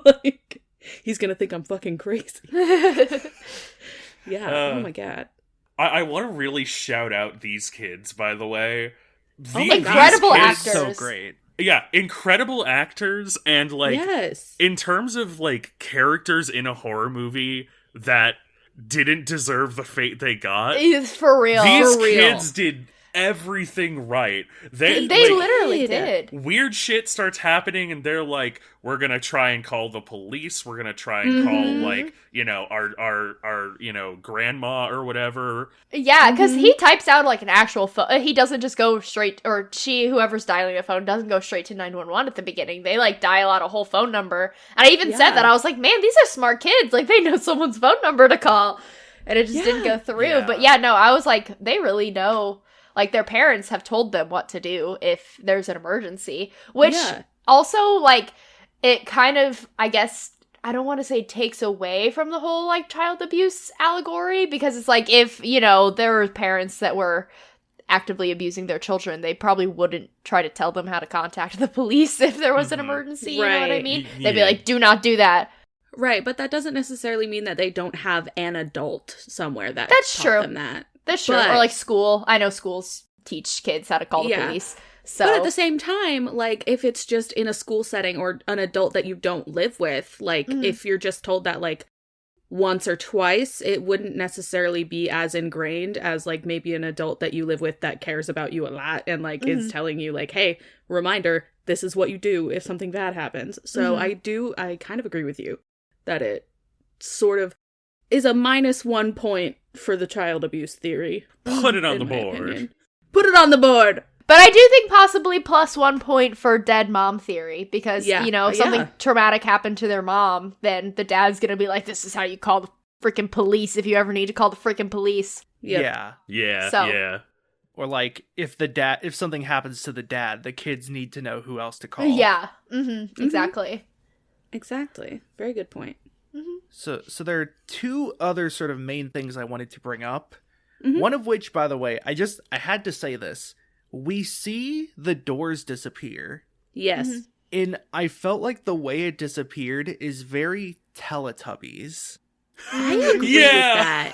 Like, he's gonna think I'm fucking crazy. Yeah. Oh my god. I want to really shout out these kids, by the way. Incredible these actors. So great. Yeah, incredible actors, and like, Yes. in terms of like characters in a horror movie that didn't deserve the fate they got, For real. these For real. kids did everything right. They like, literally did. weird shit starts happening, and they're like, we're gonna try and call the police, we're gonna try and call like, you know, our you know, grandma or whatever. Yeah, because he types out like an actual phone. He doesn't just go straight, or she, whoever's dialing the phone, doesn't go straight to 911 at the beginning. They like dial out a whole phone number. And I even said that. I was like, man, these are smart kids. Like, they know someone's phone number to call. And it just didn't go through. Yeah. But yeah, no, I was like, they really know. Like, their parents have told them what to do if there's an emergency. Which also, like, it kind of, I guess, I don't want to say takes away from the whole, like, child abuse allegory. Because it's like, if, you know, there were parents that were actively abusing their children, they probably wouldn't try to tell them how to contact the police if there was an emergency. You know what I mean? They'd be like, do not do that. Right, but that doesn't necessarily mean that they don't have an adult somewhere that That's taught true. them that. That's true. But- Or like school. I know schools teach kids how to call the police. So But at the same time, like, if it's just in a school setting or an adult that you don't live with, like, if you're just told that, like, once or twice, it wouldn't necessarily be as ingrained as, like, maybe an adult that you live with that cares about you a lot and, like, is telling you, like, hey, reminder, this is what you do if something bad happens. So I kind of agree with you that it sort of is a -1 point for the child abuse theory. Put it on in the my board. opinion. Put it on the board! But I do think possibly +1 point for dead mom theory, because, you know, if something traumatic happened to their mom, then the dad's gonna be like, this is how you call the freaking police if you ever need to call the freaking police. Yep. Yeah. Yeah, So- yeah. Or like if something happens to the dad, the kids need to know who else to call. Yeah. Exactly. Exactly. Very good point. So there are two other sort of main things I wanted to bring up. One of which, by the way, I had to say this. We see the doors disappear. Yes. And I felt like the way it disappeared is very Teletubbies. I agree with that.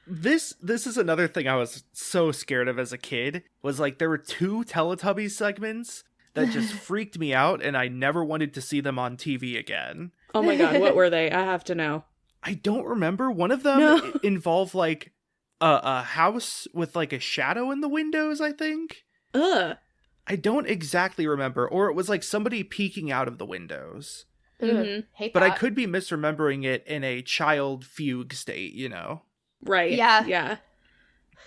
This is another thing I was so scared of as a kid, was like there were two Teletubbies segments that just freaked me out, and I never wanted to see them on TV again. Oh my god, what were they? I have to know. I don't remember. One of them involved like a house with like a shadow in the windows, I think. Ugh. I don't exactly remember. Or it was like somebody peeking out of the windows. Hate But that. I could be misremembering it in a child fugue state, you know? Right. Yeah. Yeah.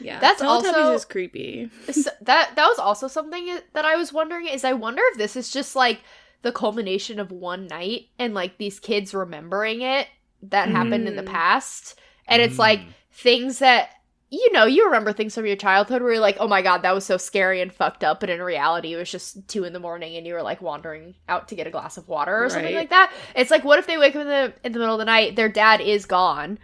Yeah. That's Teletubbies also- is creepy. So that was also something that I was wondering, is I wonder if this is just like the culmination of one night and like these kids remembering it that happened in the past, and it's like things that, you know, you remember things from your childhood where you're like, oh my god, that was so scary and fucked up, but in reality it was just 2 a.m. and you were like wandering out to get a glass of water or something Right. like that. It's like, what if they wake up in the middle of the night, their dad is gone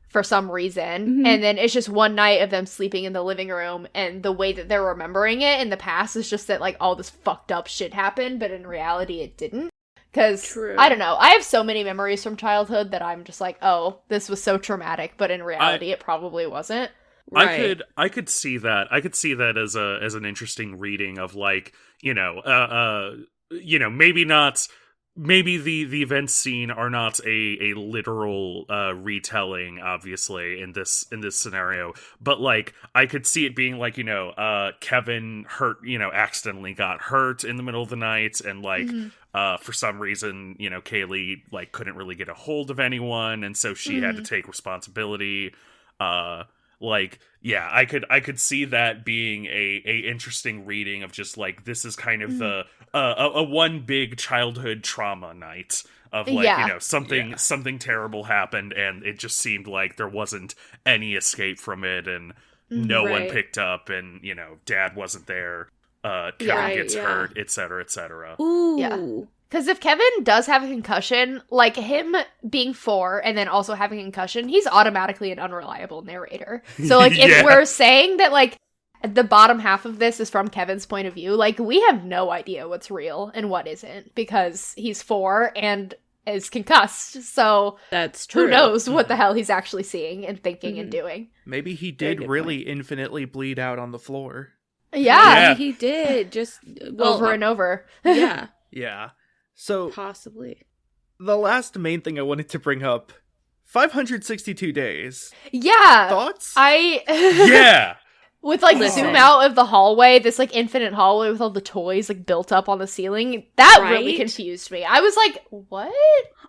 for some reason, and then it's just one night of them sleeping in the living room, and the way that they're remembering it in the past is just that like all this fucked up shit happened, but in reality it didn't. Because, True. I don't know, I have so many memories from childhood that I'm just like, oh, this was so traumatic, but in reality it probably wasn't. Right. I could see that. I could see that as an interesting reading of like, you know, maybe the events seen are not a literal retelling, obviously, in this scenario, but like I could see it being like, you know, Kevin accidentally got hurt in the middle of the night, and like for some reason, you know, Kaylee like couldn't really get a hold of anyone, and so she had to take responsibility. Like, yeah, I could see that being a interesting reading of just like, this is kind of the a one big childhood trauma night of like, you know, something terrible happened, and it just seemed like there wasn't any escape from it, and no one Right. picked up, and, you know, dad wasn't there, Kevin gets hurt, etc., etc. Ooh. Yeah. Because if Kevin does have a concussion, like him being 4 and then also having a concussion, he's automatically an unreliable narrator. So like if we're saying that like the bottom half of this is from Kevin's point of view, like we have no idea what's real and what isn't because he's 4 and is concussed. So that's true. Who knows what the hell he's actually seeing and thinking and doing. Maybe he did really infinitely bleed out on the floor. Yeah. Maybe he did, just over and over. Yeah. Yeah. So possibly. The last main thing I wanted to bring up, 562 days. Yeah. Thoughts? Yeah. With like zoom out of the hallway, this like infinite hallway with all the toys like built up on the ceiling, that really confused me. I was like, "What?"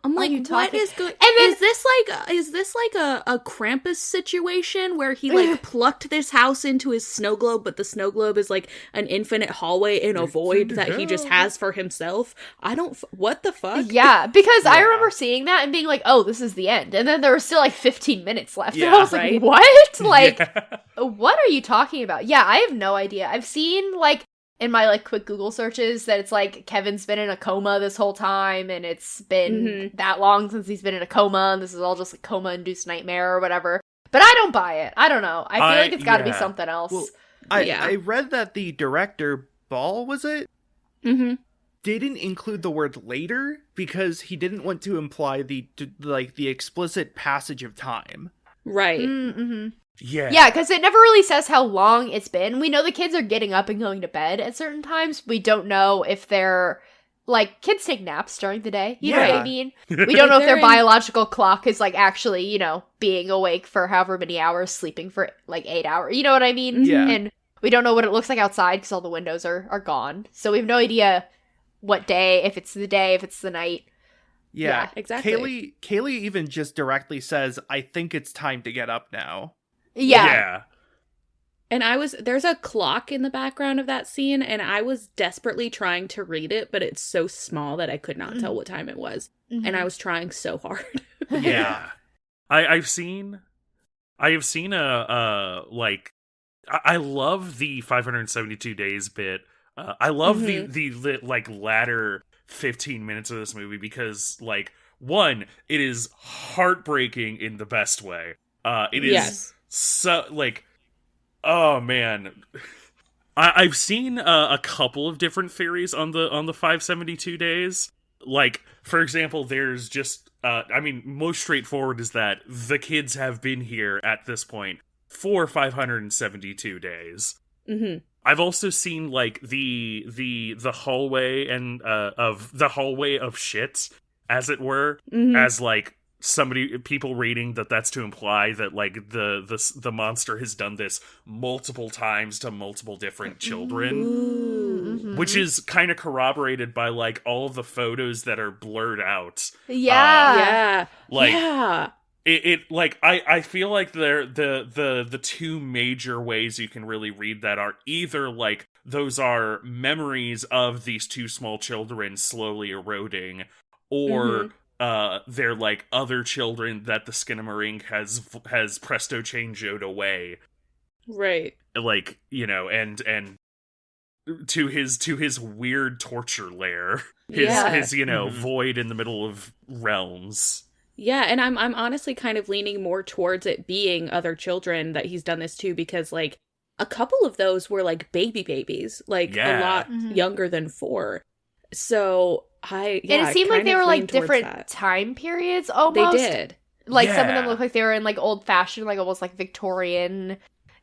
I'm like, "What is good?" And then is this like a Krampus situation where he like plucked this house into his snow globe, but the snow globe is like an infinite hallway in a void that he just has for himself? What the fuck? Yeah, because I remember seeing that and being like, "Oh, this is the end," and then there was still like 15 minutes left, and I was like, "What?" Like, what are you talking about? Yeah, I have no idea. I've seen like in my like quick Google searches that it's like Kevin's been in a coma this whole time and it's been that long since he's been in a coma and this is all just a coma induced nightmare or whatever. But I don't buy it. I don't know. I feel like it's got to be something else. Well, I read that the director, Ball, was it? Didn't include the word later because he didn't want to imply the explicit passage of time. Right. Yeah, because it never really says how long it's been. We know the kids are getting up and going to bed at certain times. We don't know if they're, like, kids take naps during the day. You know what I mean? We don't know if their biological clock is, like, actually, you know, being awake for however many hours, sleeping for, like, 8 hours. You know what I mean? Yeah. And we don't know what it looks like outside because all the windows are gone. So we have no idea what day, if it's the day, if it's the night. Yeah, exactly. Kaylee even just directly says, "I think it's time to get up now." Yeah. And there's a clock in the background of that scene, and I was desperately trying to read it, but it's so small that I could not tell what time it was. And I was trying so hard. Yeah. I've seen a like, I love the 572 days bit. I love the like latter 15 minutes of this movie because like, one, it is heartbreaking in the best way. It is so like, oh man, I've seen a couple of different theories on the 572 days. Like, for example, there's just most straightforward is that the kids have been here at this point for 572 days. I've also seen like the hallway and of the hallway of shit, as it were, as like people reading that's to imply that like the monster has done this multiple times to multiple different children, which is kind of corroborated by like all of the photos that are blurred out. It like I feel like the two major ways you can really read that are either like those are memories of these two small children slowly eroding, or they're like other children that the Skinamarink has Presto changed away. Right. Like, you know, and to his weird torture lair. His you know, void in the middle of realms. Yeah, and I'm honestly kind of leaning more towards it being other children that he's done this to, because like a couple of those were like babies, like a lot younger than 4. So and it seemed like they were like different time periods almost. They did. Like some of them looked like they were in like old fashioned, like almost like Victorian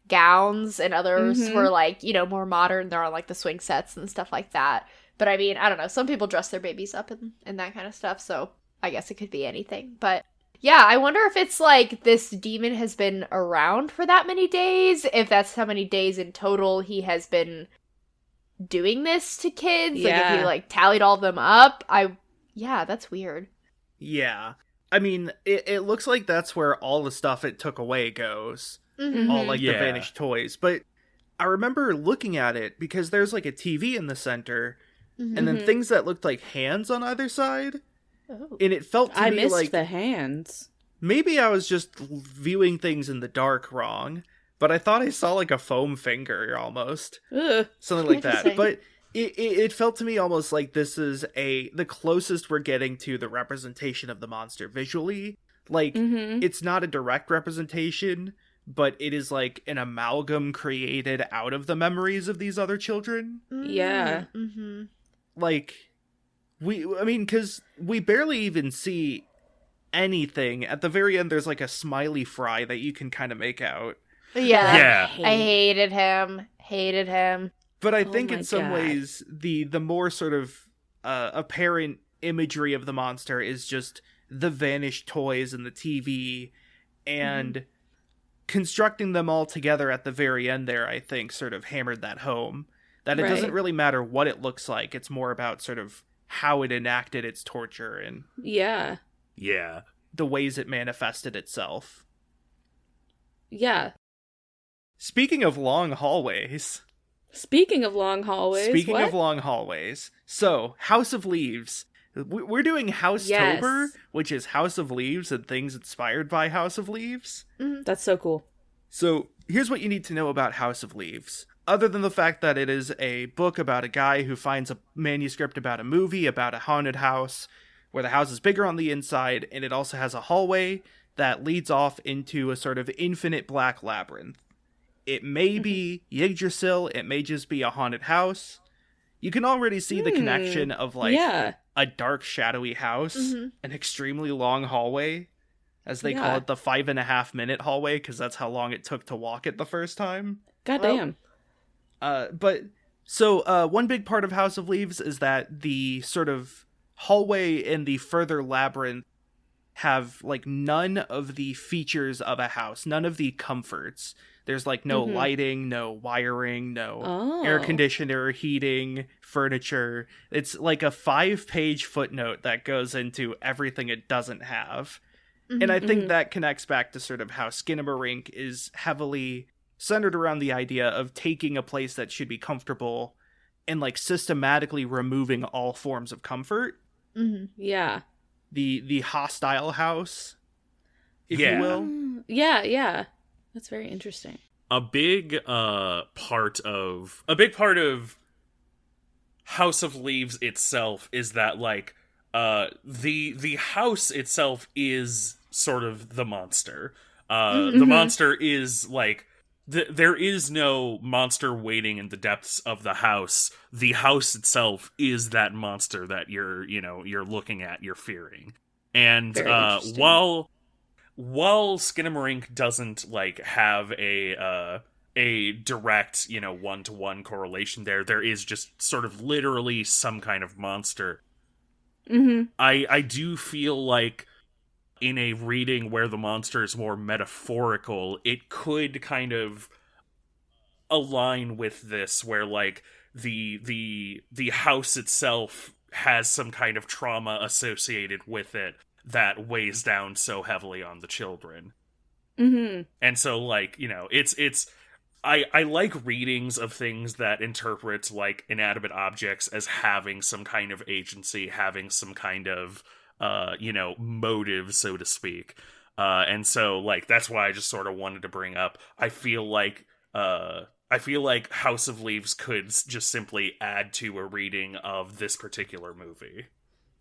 gowns, and others were like, you know, more modern. They're on like the swing sets and stuff like that. But I mean, I don't know. Some people dress their babies up and that kind of stuff. So I guess it could be anything. But yeah, I wonder if it's like this demon has been around for that many days. If that's how many days in total he has been doing this to kids. Like if he like tallied all of them up. That's weird. Yeah. I mean, it looks like that's where all the stuff it took away goes. All like the vanished toys. But I remember looking at it because there's like a TV in the center and then things that looked like hands on either side. Oh. And it felt to I me missed like the hands. Maybe I was just viewing things in the dark wrong, but I thought I saw like a foam finger almost. Ugh. Something like that. But It felt to me almost like this is the closest we're getting to the representation of the monster visually. Like, it's not a direct representation, but it is like an amalgam created out of the memories of these other children. Yeah. Mm-hmm. Like, because we barely even see anything. At the very end, there's like a smiley fry that you can kind of make out. Yeah. I hated him. But I think my in some God. ways, the more sort of apparent imagery of the monster is just the vanished toys and the TV, and constructing them all together at the very end there, I think, sort of hammered that home. That it doesn't really matter what it looks like, it's more about sort of how it enacted its torture and Yeah. Yeah. the ways it manifested itself. Yeah. Speaking of long hallways... Speaking of long hallways, so House of Leaves. We're doing Housetober, which is House of Leaves and things inspired by House of Leaves. That's so cool. So here's what you need to know about House of Leaves. Other than the fact that it is a book about a guy who finds a manuscript about a movie about a haunted house where the house is bigger on the inside, and it also has a hallway that leads off into a sort of infinite black labyrinth. It may be Yggdrasil, it may just be a haunted house. You can already see the connection of, like, a dark, shadowy house, an extremely long hallway, as they call it, the 5.5-minute hallway, because that's how long it took to walk it the first time. Goddamn. One big part of House of Leaves is that the sort of hallway and the further labyrinth have, like, none of the features of a house, none of the comforts. There's, like, no lighting, no wiring, no air conditioner, heating, furniture. It's like a 5-page footnote that goes into everything it doesn't have. And I think that connects back to sort of how Skinamarink is heavily centered around the idea of taking a place that should be comfortable and, like, systematically removing all forms of comfort. Yeah. The hostile house, if you will. Yeah. That's very interesting. A big part of House of Leaves itself is that, like, the house itself is sort of the monster. The monster is, like, there is no monster waiting in the depths of the house. The house itself is that monster that you're looking at, you're fearing. And while Skinamarink doesn't, like, have a direct, one-to-one correlation there is just sort of literally some kind of monster. I do feel like in a reading where the monster is more metaphorical, it could kind of align with this, where, like, the house itself has some kind of trauma associated with it that weighs down so heavily on the children. And so, like, I like readings of things that interpret, like, inanimate objects as having some kind of agency, having some kind of motive, so to speak. And so, like, that's why I just sort of wanted to bring up, I feel like House of Leaves could just simply add to a reading of this particular movie.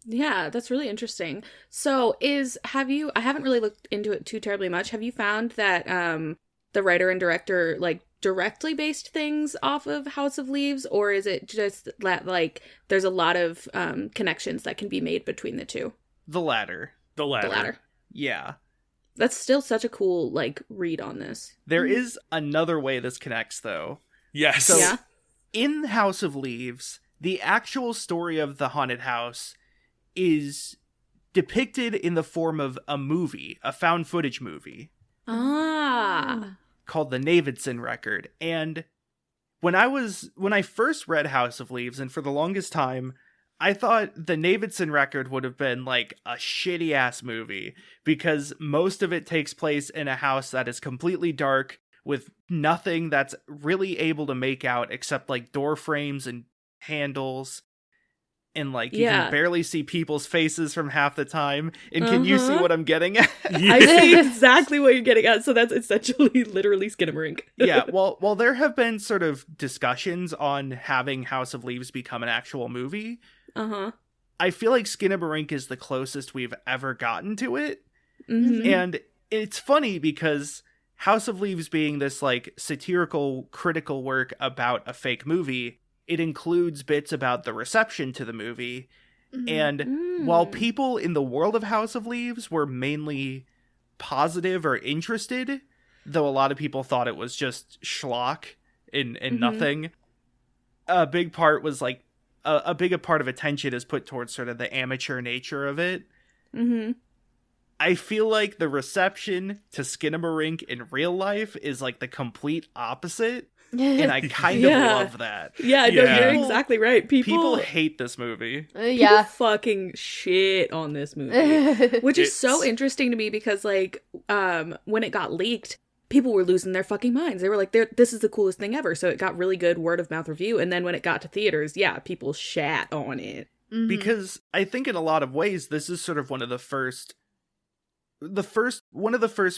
Yeah, that's really interesting. So I haven't really looked into it too terribly much. Have you found that the writer and director, like, directly based things off of House of Leaves, or is it just that, like, there's a lot of connections that can be made between the two? The latter. Yeah. That's still such a cool, like, read on this. There is another way this connects, though. Yes. So, in House of Leaves, the actual story of the haunted house is depicted in the form of a movie, a found footage movie. Called the Navidson Record. And when I first read House of Leaves, and for the longest time, I thought the Navidson Record would have been, like, a shitty ass movie, because most of it takes place in a house that is completely dark with nothing that's really able to make out except, like, door frames and handles. and like you Yeah. can barely see people's faces from half the time. And can you see what I'm getting at? I see exactly what you're getting at. So that's essentially literally Skinamarink. Yeah, well, there have been sort of discussions on having House of Leaves become an actual movie. Uh-huh. I feel like Skinamarink is the closest we've ever gotten to it. Mm-hmm. And it's funny because House of Leaves being this like satirical, critical work about a fake movie, it includes bits about the reception to the movie. And while people in the world of House of Leaves were mainly positive or interested, though a lot of people thought it was just schlock and nothing, a big part was like a big part of attention is put towards sort of the amateur nature of it. Mm-hmm. I feel like the reception to Skinamarink in real life is like the complete opposite. And I kind of love that. Yeah, no, Yeah. you're exactly right. People hate this movie. People fucking shit on this movie. Which is so It's- interesting to me because, like, when it got leaked, people were losing their fucking minds. They were like, this is the coolest thing ever. So it got really good word of mouth review. And then when it got to theaters, yeah, people shat on it. Because I think in a lot of ways, this is sort of one of the first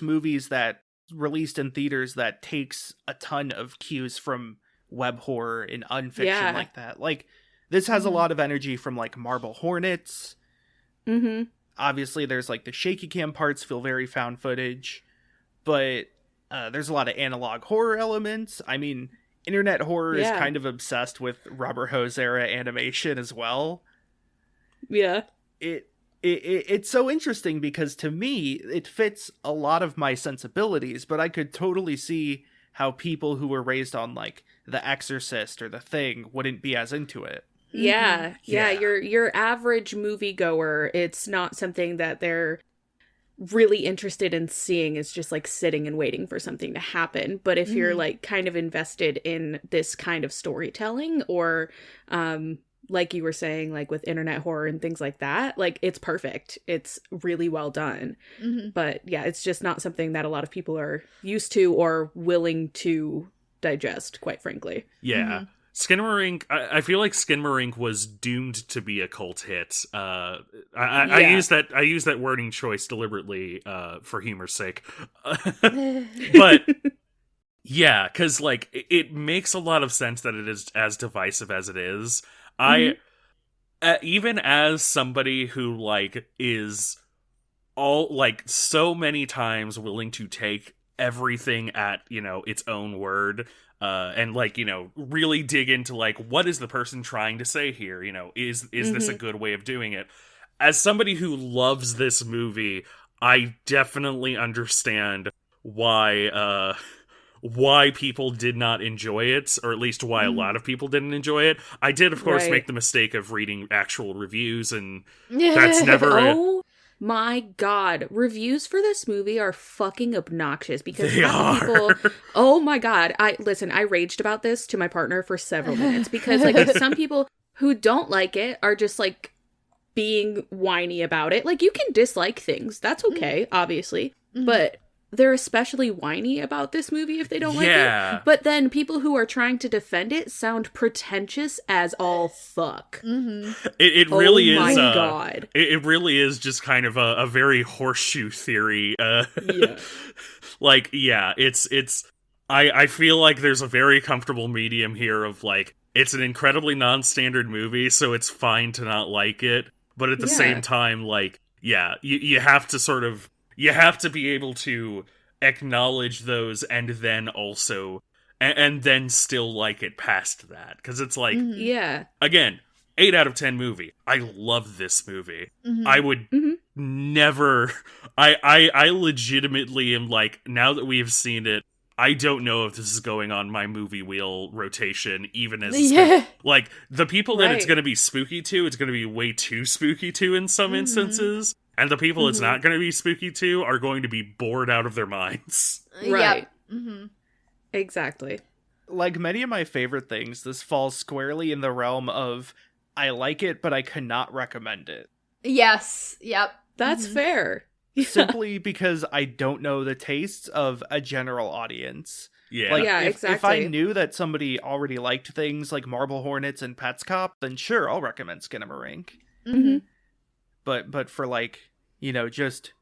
movies that released in theaters that takes a ton of cues from web horror and unfiction like that. Like, this has a lot of energy from like Marble Hornets. Obviously there's like the shaky cam parts feel very found footage, but there's a lot of analog horror elements. I mean, internet horror is kind of obsessed with rubber hose era animation as well. Yeah. It's so interesting because to me, it fits a lot of my sensibilities, but I could totally see how people who were raised on like The Exorcist or The Thing wouldn't be as into it. Yeah. Your average moviegoer, it's not something that they're really interested in seeing. It's just like sitting and waiting for something to happen. But if you're like kind of invested in this kind of storytelling or like you were saying, like with internet horror and things like that, like it's perfect. It's really well done. But yeah, it's just not something that a lot of people are used to or willing to digest, quite frankly. Yeah. Skinamarink, I feel like Skinamarink was doomed to be a cult hit. I use that wording choice deliberately for humor's sake. But yeah, because like it makes a lot of sense that it is as divisive as it is. I even as somebody who like is all like so many times willing to take everything at, you know, its own word, and like, you know, really dig into like what is the person trying to say here, you know, is this a good way of doing it? As somebody who loves this movie, I definitely understand why people did not enjoy it, or at least why a lot of people didn't enjoy it. I did, of course, make the mistake of reading actual reviews, and that's never Oh my god, reviews for this movie are fucking obnoxious because people, oh my god, I raged about this to my partner for several minutes because like some people who don't like it are just like being whiny about it. Like, you can dislike things, that's okay, obviously, but they're especially whiny about this movie if they don't like it. But then people who are trying to defend it sound pretentious as all fuck. It really is. Oh my god! It really is just kind of a very horseshoe theory. Like, yeah, it's. I feel like there's a very comfortable medium here of like it's an incredibly non-standard movie, so it's fine to not like it, but at the same time, like, yeah, you have to sort of. You have to be able to acknowledge those and then also, and then still like it past that. Because it's like, again, 8 out of 10 movie. I love this movie. I would never, I legitimately am like, now that we have seen it, I don't know if this is going on my movie wheel rotation, even as like the people that it's going to be spooky to, it's going to be way too spooky to in some instances. And the people it's not going to be spooky to are going to be bored out of their minds. Right. Exactly. Like many of my favorite things, this falls squarely in the realm of I like it, but I cannot recommend it. Yes. Yep. That's fair. Simply because I don't know the tastes of a general audience. Yeah. Like, Yeah, if I exactly. knew that somebody already liked things like Marble Hornets and Pets Cop, then sure, I'll recommend Skinamarink. Mhm. But for like, just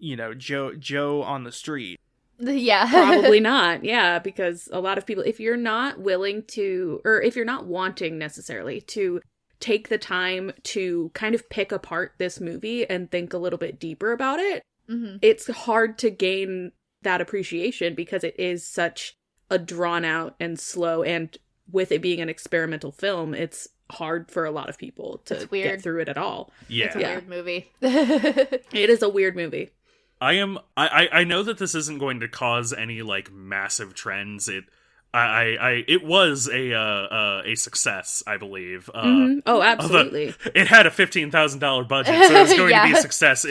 Joe on the street. Yeah. Probably not. Yeah, because a lot of people, if you're not willing to, or if you're not wanting necessarily to take the time to kind of pick apart this movie and think a little bit deeper about it, it's hard to gain that appreciation because it is such a drawn out and slow, and with it being an experimental film, it's hard for a lot of people to It's weird. get through it at all. Yeah. It's a weird movie. It is a weird movie. I know that this isn't going to cause any like massive trends. It was a success, I believe. Oh, absolutely. It had a $15,000 budget, so it was going to be Yeah. a success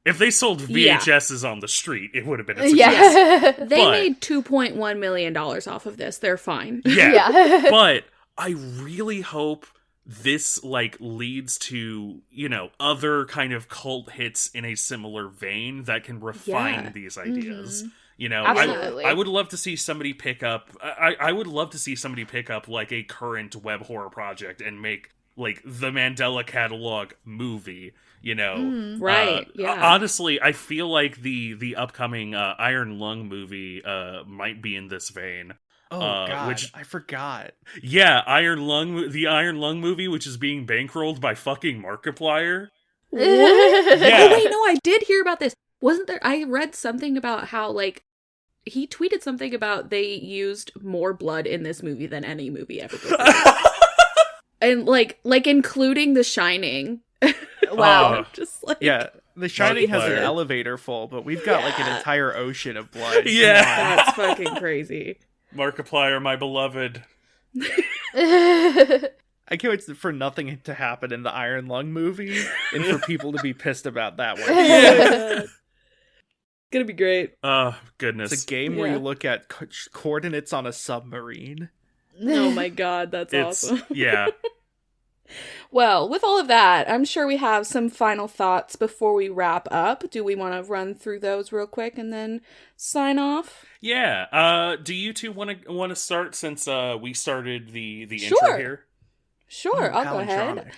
if they sold Yeah. VHSs on the street, it would have been a success. Yeah. They But- made $2.1 million off of this. They're fine. Yeah. Yeah. But I really hope this like leads to, other kind of cult hits in a similar vein that can refine Yeah. these ideas. Absolutely. I would love to see somebody pick up I would love to see somebody pick up like a current web horror project and make like the Mandela Catalog movie, Right, yeah. Honestly, I feel like the upcoming Iron Lung movie might be in this vein. Oh God, which I forgot. Yeah, the Iron Lung movie, which is being bankrolled by fucking Markiplier. What? Yeah. Oh, wait, no, I did hear about this. Wasn't there? I read something about how, like, he tweeted something about they used more blood in this movie than any movie ever before. And, like including The Shining. Wow. Just like... Yeah, The Shining has an Markiplier. elevator full, but we've got like an Yeah. entire ocean of blood. Yeah. Come on. That's fucking crazy. Markiplier, my beloved. I can't wait for nothing to happen in the Iron Lung movie and for people to be pissed about that one. It's gonna be great. Oh, goodness. It's a game where Yeah. you look at coordinates on a submarine. Oh my god, that's It's awesome. yeah. Well, with all of that, I'm sure we have some final thoughts before we wrap up. Do we want to run through those real quick and then sign off? Yeah. Do you two want to start since we started the intro Sure. here? Sure, I'll go ahead. Palindromic.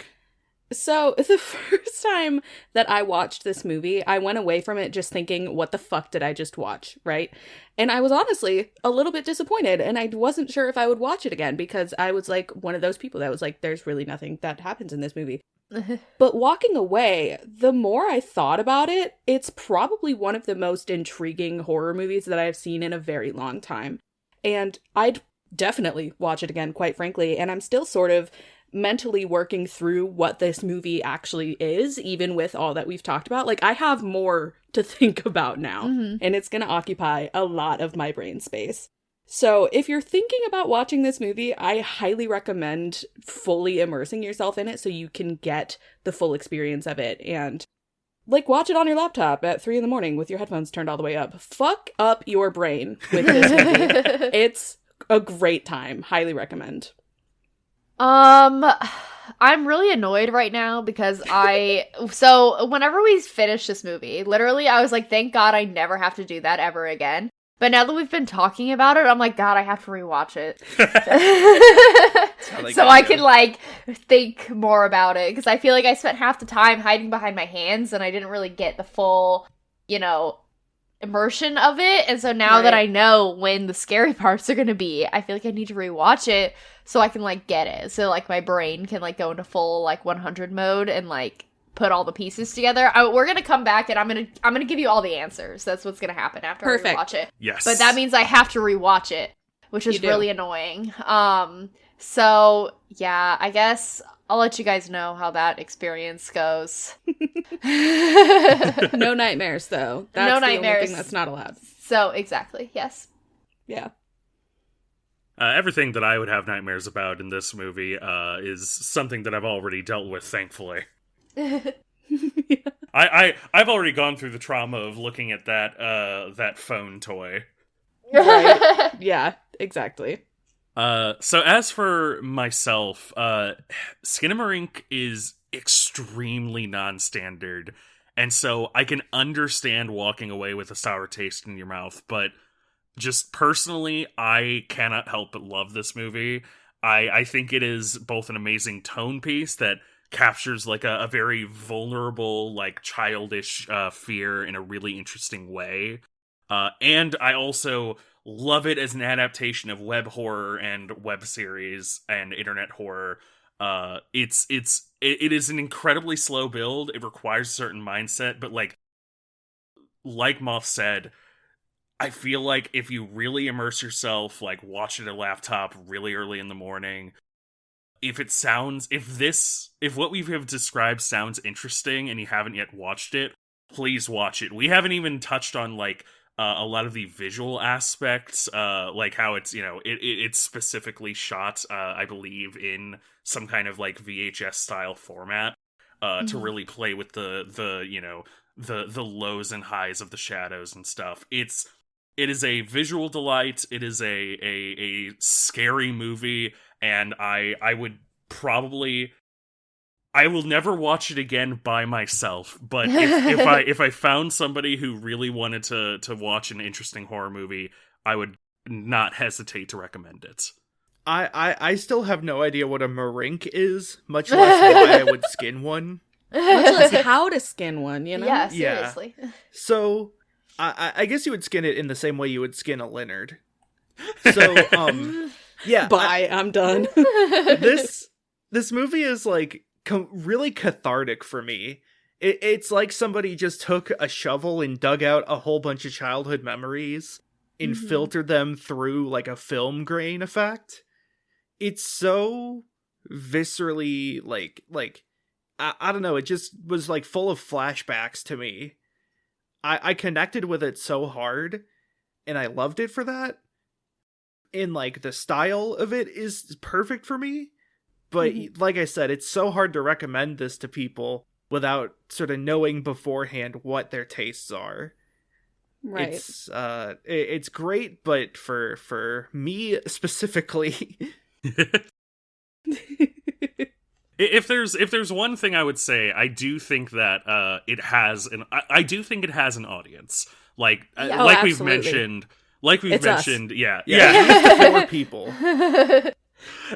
So, the first time that I watched this movie, I went away from it just thinking, what the fuck did I just watch, right? And I was honestly a little bit disappointed, and I wasn't sure if I would watch it again, because I was like one of those people that was like, there's really nothing that happens in this movie. But walking away, the more I thought about it, it's probably one of the most intriguing horror movies that I've seen in a very long time. And I'd definitely watch it again, quite frankly, and I'm still sort of mentally working through what this movie actually is, even with all that we've talked about. Like, I have more to think about now, and it's gonna occupy a lot of my brain space. So if you're thinking about watching this movie, I highly recommend fully immersing yourself in it so you can get the full experience of it, and like watch it on your laptop at 3 a.m. with your headphones turned all the way up. Fuck up your brain with this movie. It's a great time. Highly recommend. I'm really annoyed right now because so whenever we finished this movie, literally I was like, thank God I never have to do that ever again. But now that we've been talking about it, I'm like, God, I have to rewatch it. how they So get I you. can like think more about it, because I feel like I spent half the time hiding behind my hands and I didn't really get the full, immersion of it. And so now that Right. I know when the scary parts are going to be, I feel like I need to rewatch it so I can like get it. So like my brain can like go into full like 100 mode and like put all the pieces together. We're going to come back and I'm going to give you all the answers. That's what's going to happen after Perfect. I rewatch it. Yes. But that means I have to rewatch it, which is You do. really annoying. So yeah, I guess I'll let you guys know how that experience goes. No nightmares, though. That's No the only nightmares. thing that's not allowed. So exactly, yes. Yeah. Everything that I would have nightmares about in this movie is something that I've already dealt with, thankfully. I've already gone through the trauma of looking at that phone toy. Right. Yeah, exactly. So as for myself, Skinamarink is extremely non-standard, and so I can understand walking away with a sour taste in your mouth, but just personally, I cannot help but love this movie. I think it is both an amazing tone piece that captures like a very vulnerable, like childish fear in a really interesting way. And I also love it as an adaptation of web horror and web series and internet horror. It is an incredibly slow build. It requires a certain mindset, but like Moth said, I feel like if you really immerse yourself, like watch it at a laptop really early in the morning, if what we have described sounds interesting and you haven't yet watched it, please watch it. We haven't even touched on like a lot of the visual aspects, like how it's, it's specifically shot, I believe, in some kind of like VHS style format, to really play with the lows and highs of the shadows and stuff. It is a visual delight. It is a scary movie, and I will never watch it again by myself. But if I found somebody who really wanted to watch an interesting horror movie, I would not hesitate to recommend it. I still have no idea what a marink is, much less why I would skin one. Much less how to skin one, you know? Yeah, seriously. Yeah. So I guess you would skin it in the same way you would skin a Leonard. So, yeah. Bye, I'm done. This movie is, like, really cathartic for me. It's like somebody just took a shovel and dug out a whole bunch of childhood memories and filtered them through, like, a film grain effect. It's so viscerally, like, I don't know, it just was, like, full of flashbacks to me. I connected with it so hard, and I loved it for that. And, like, the style of it is perfect for me. But, like I said, it's so hard to recommend this to people without sort of knowing beforehand what their tastes are. Right. It's great, but for me specifically... If there's one thing I would say, I do think that it has an audience. Like like we've mentioned, yeah, horror people.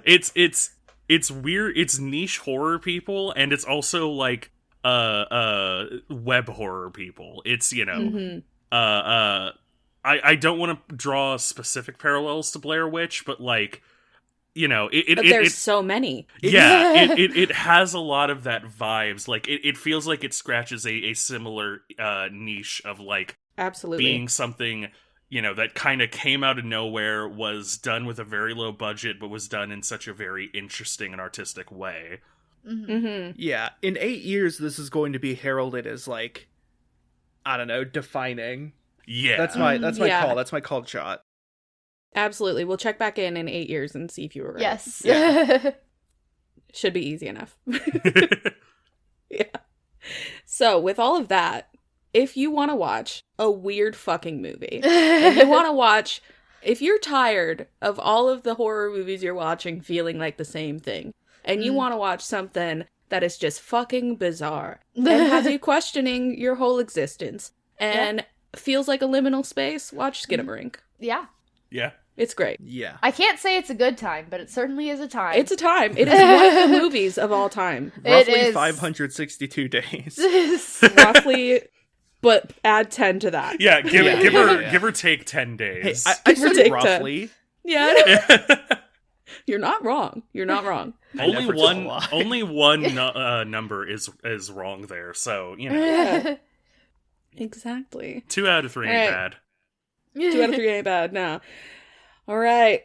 It's weird. It's niche horror people, and it's also like web horror people. It's I don't want to draw specific parallels to Blair Witch, but like. There's so many. It has a lot of that vibes. Like it feels like it scratches a similar niche of like absolutely being something that kind of came out of nowhere, was done with a very low budget, but was done in such a very interesting and artistic way. Yeah, in 8 years, this is going to be heralded as like, I don't know, defining. Yeah, that's my call. That's my called shot. Absolutely. We'll check back in 8 years and see if you were right. Yes. Yeah. Should be easy enough. Yeah. So, with all of that, if you want to watch a weird fucking movie, and you want to watch, if you're tired of all of the horror movies you're watching feeling like the same thing, and you want to watch something that is just fucking bizarre, and has you questioning your whole existence, and feels like a liminal space, watch Skinamarink. Yeah. Yeah. It's great. Yeah. I can't say it's a good time, but it certainly is a time. It's a time. It is one of the movies of all time. Roughly It is. 562 days. Roughly, but add 10 to that. Yeah, give or take 10 days. Hey, I Give or said take roughly. 10. Yeah. You're not wrong. You're not wrong. only one number is wrong there, so Yeah. Exactly. 2 out of 3 ain't Right. bad. 2 out of 3 ain't bad, no. All right.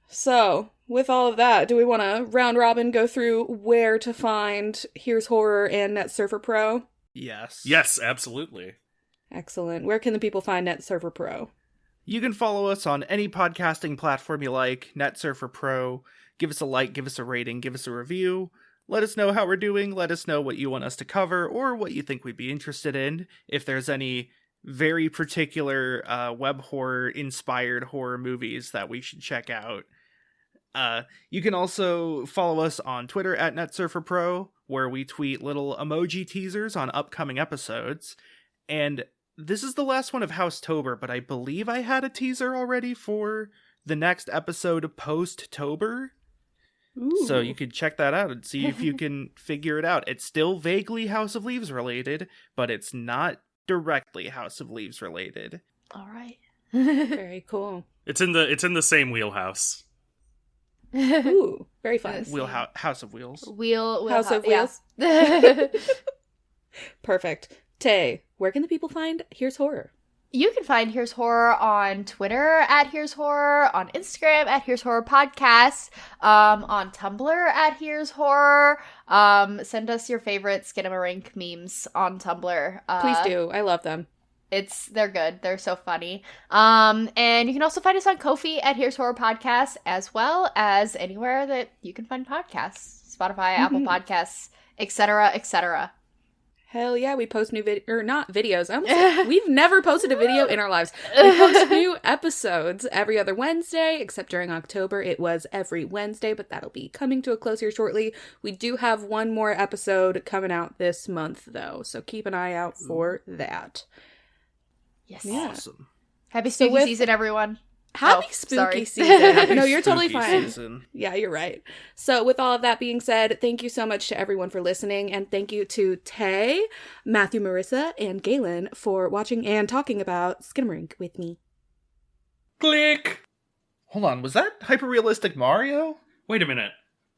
So, with all of that, do we want to round robin go through where to find Here's Horror and Net Surfer Pro? Yes. Yes, absolutely. Excellent. Where can the people find Net Surfer Pro? You can follow us on any podcasting platform you like, NetSurfer Pro. Give us a like, give us a rating, give us a review. Let us know how we're doing. Let us know what you want us to cover or what you think we'd be interested in. If there's any very particular web horror inspired horror movies that we should check out. You can also follow us on Twitter at NetSurferPro, where we tweet little emoji teasers on upcoming episodes. And this is the last one of Housetober, but I believe I had a teaser already for the next episode post-tober. So you could check that out and see if you can figure it out. It's still vaguely House of Leaves related, but it's not directly House of Leaves related. All right. Very cool. It's in the same wheelhouse. Ooh, very fun. House of Wheels. House of Wheels. Yeah. Perfect. Tay, where can the people find Here's Horror? You can find Here's Horror on Twitter at Here's Horror, on Instagram at Here's Horror Podcast, on Tumblr at Here's Horror. Send us your favorite Skinamarink memes on Tumblr. Please do. I love them. They're good. They're so funny. And you can also find us on Ko-fi at Here's Horror Podcast, as well as anywhere that you can find podcasts. Spotify, Apple Podcasts, etc., etc. Hell yeah, we post new videos. We've never posted a video in our lives. We post new episodes every other Wednesday, except during October it was every Wednesday, but that'll be coming to a close here shortly. We do have one more episode coming out this month, though, so keep an eye out for that. Yes. Yeah. Awesome. Happy spooky season, everyone. Happy spooky season. No, you're totally fine. Season. Yeah, you're right. So with all of that being said, thank you so much to everyone for listening, and thank you to Tay, Matthew, Marisa, and Galen for watching and talking about Skinamarink with me. Click! Hold on, was that hyper-realistic Mario? Wait a minute.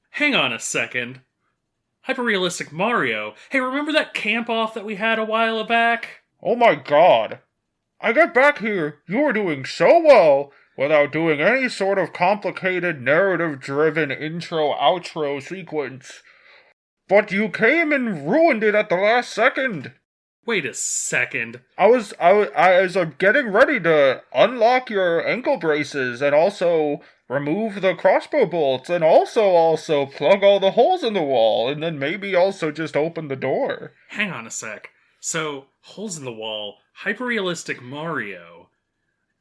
Hang on a second. Hyper-realistic Mario? Hey, remember that camp-off that we had a while back? Oh my god. I got back here. You were doing so well without doing any sort of complicated narrative-driven intro-outro sequence. But you came and ruined it at the last second. Wait a second. I was getting ready to unlock your ankle braces and also remove the crossbow bolts and also plug all the holes in the wall and then maybe also just open the door. Hang on a sec. So, holes in the wall, hyper-realistic Mario,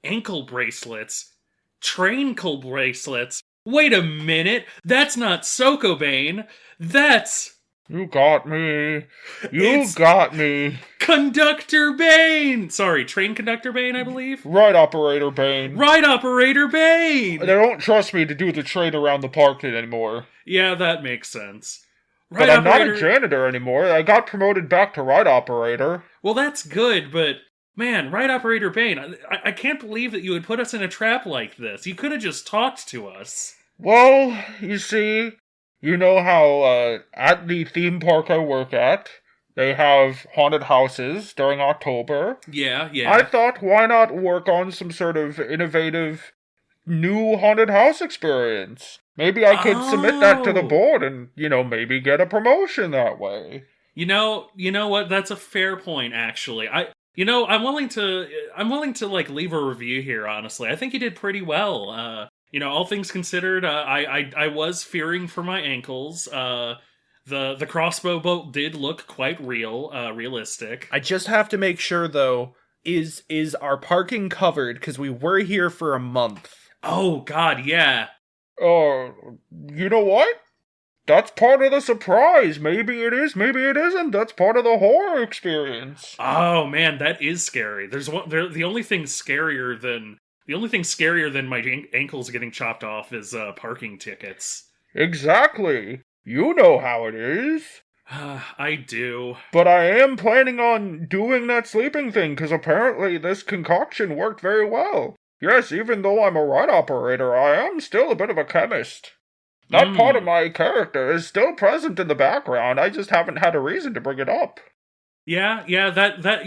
ankle bracelets, train-kle bracelets. Wait a minute! That's not Sokobane! That's... You got me. Got me. Conductor Bane! Sorry, Train Conductor Bane, I believe? Right, Operator Bane. Right, Operator Bane! They don't trust me to do the train around the park anymore. Yeah, that makes sense. Right, but I'm not a janitor anymore. I got promoted back to Right Operator. Well, that's good, but... Man, Right Operator Bane, I can't believe that you would put us in a trap like this. You could have just talked to us. Well, you see... You know how, at the theme park I work at, they have haunted houses during October. Yeah. I thought, why not work on some sort of innovative new haunted house experience? Maybe I could submit that to the board and, maybe get a promotion that way. You know what? That's a fair point, actually. I'm willing to leave a review here, honestly. I think you did pretty well. All things considered, I was fearing for my ankles. The crossbow bolt did look quite realistic. I just have to make sure, though, is our parking covered? Because we were here for a month. Oh, God, yeah. You know what? That's part of the surprise. Maybe it is, maybe it isn't. That's part of the horror experience. Oh, man, that is scary. The only thing scarier than my ankles getting chopped off is parking tickets. Exactly. You know how it is. I do. But I am planning on doing that sleeping thing, because apparently this concoction worked very well. Yes, even though I'm a Right Operator, I am still a bit of a chemist. That part of my character is still present in the background, I just haven't had a reason to bring it up. Yeah, that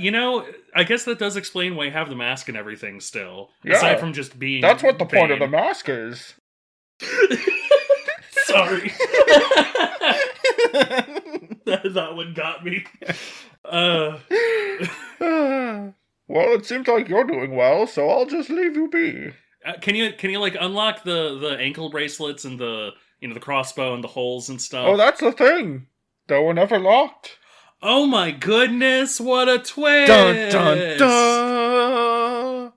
I guess that does explain why you have the mask and everything still. Yeah, aside from just being that's what the point of the Bane. mask is. Sorry. that one got me. Well, it seems like you're doing well, so I'll just leave you be. Can you like unlock the ankle bracelets and the the crossbow and the holes and stuff? Oh, that's the thing. They were never locked. Oh my goodness, what a twist! Dun dun dun!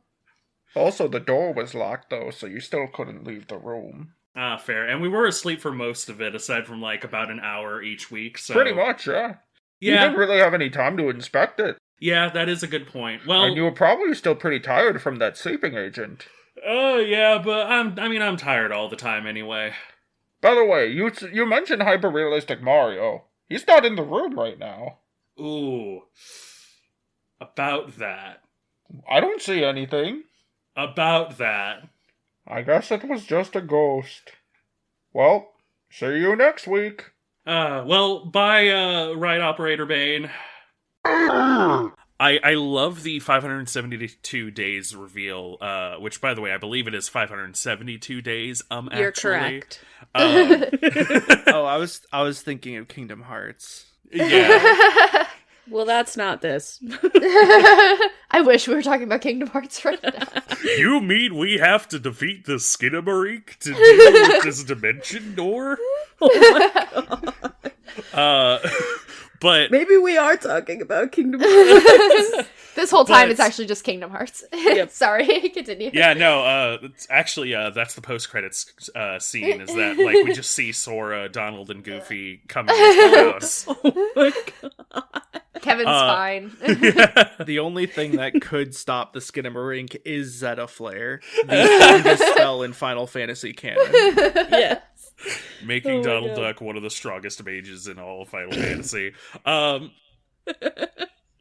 Also, the door was locked, though, so you still couldn't leave the room. Ah, fair. And we were asleep for most of it, aside from, about an hour each week, so... Pretty much, yeah. You Yeah. didn't really have any time to inspect it. Yeah, that is a good point. Well, And you were probably still pretty tired from that sleeping agent. yeah, but I'm tired all the time anyway. By the way, you mentioned hyper-realistic Mario. He's not in the room right now. Ooh. About that. I don't see anything. About that. I guess it was just a ghost. Well, see you next week. Well, bye, Ride Operator Bane. I love the 572 days reveal, which, by the way, I believe it is 572 days, You're actually. correct. Oh, I was thinking of Kingdom Hearts. Yeah. Well, that's not this. I wish we were talking about Kingdom Hearts right now. You mean we have to defeat the Skinamarink to deal with this dimension door? But Maybe we are talking about Kingdom Hearts. This whole time, But- it's actually just Kingdom Hearts. Yep. Sorry, continue. yeah, no, it's actually, that's the post-credits scene, is that, like, we just see Sora, Donald, and Goofy coming into the house. Oh my god. Kevin's fine. The only thing that could stop the Skinamarink is Zeta Flare, the strongest spell in Final Fantasy canon. Yes. Making Oh my Donald God. Duck one of the strongest mages in all of Final Fantasy.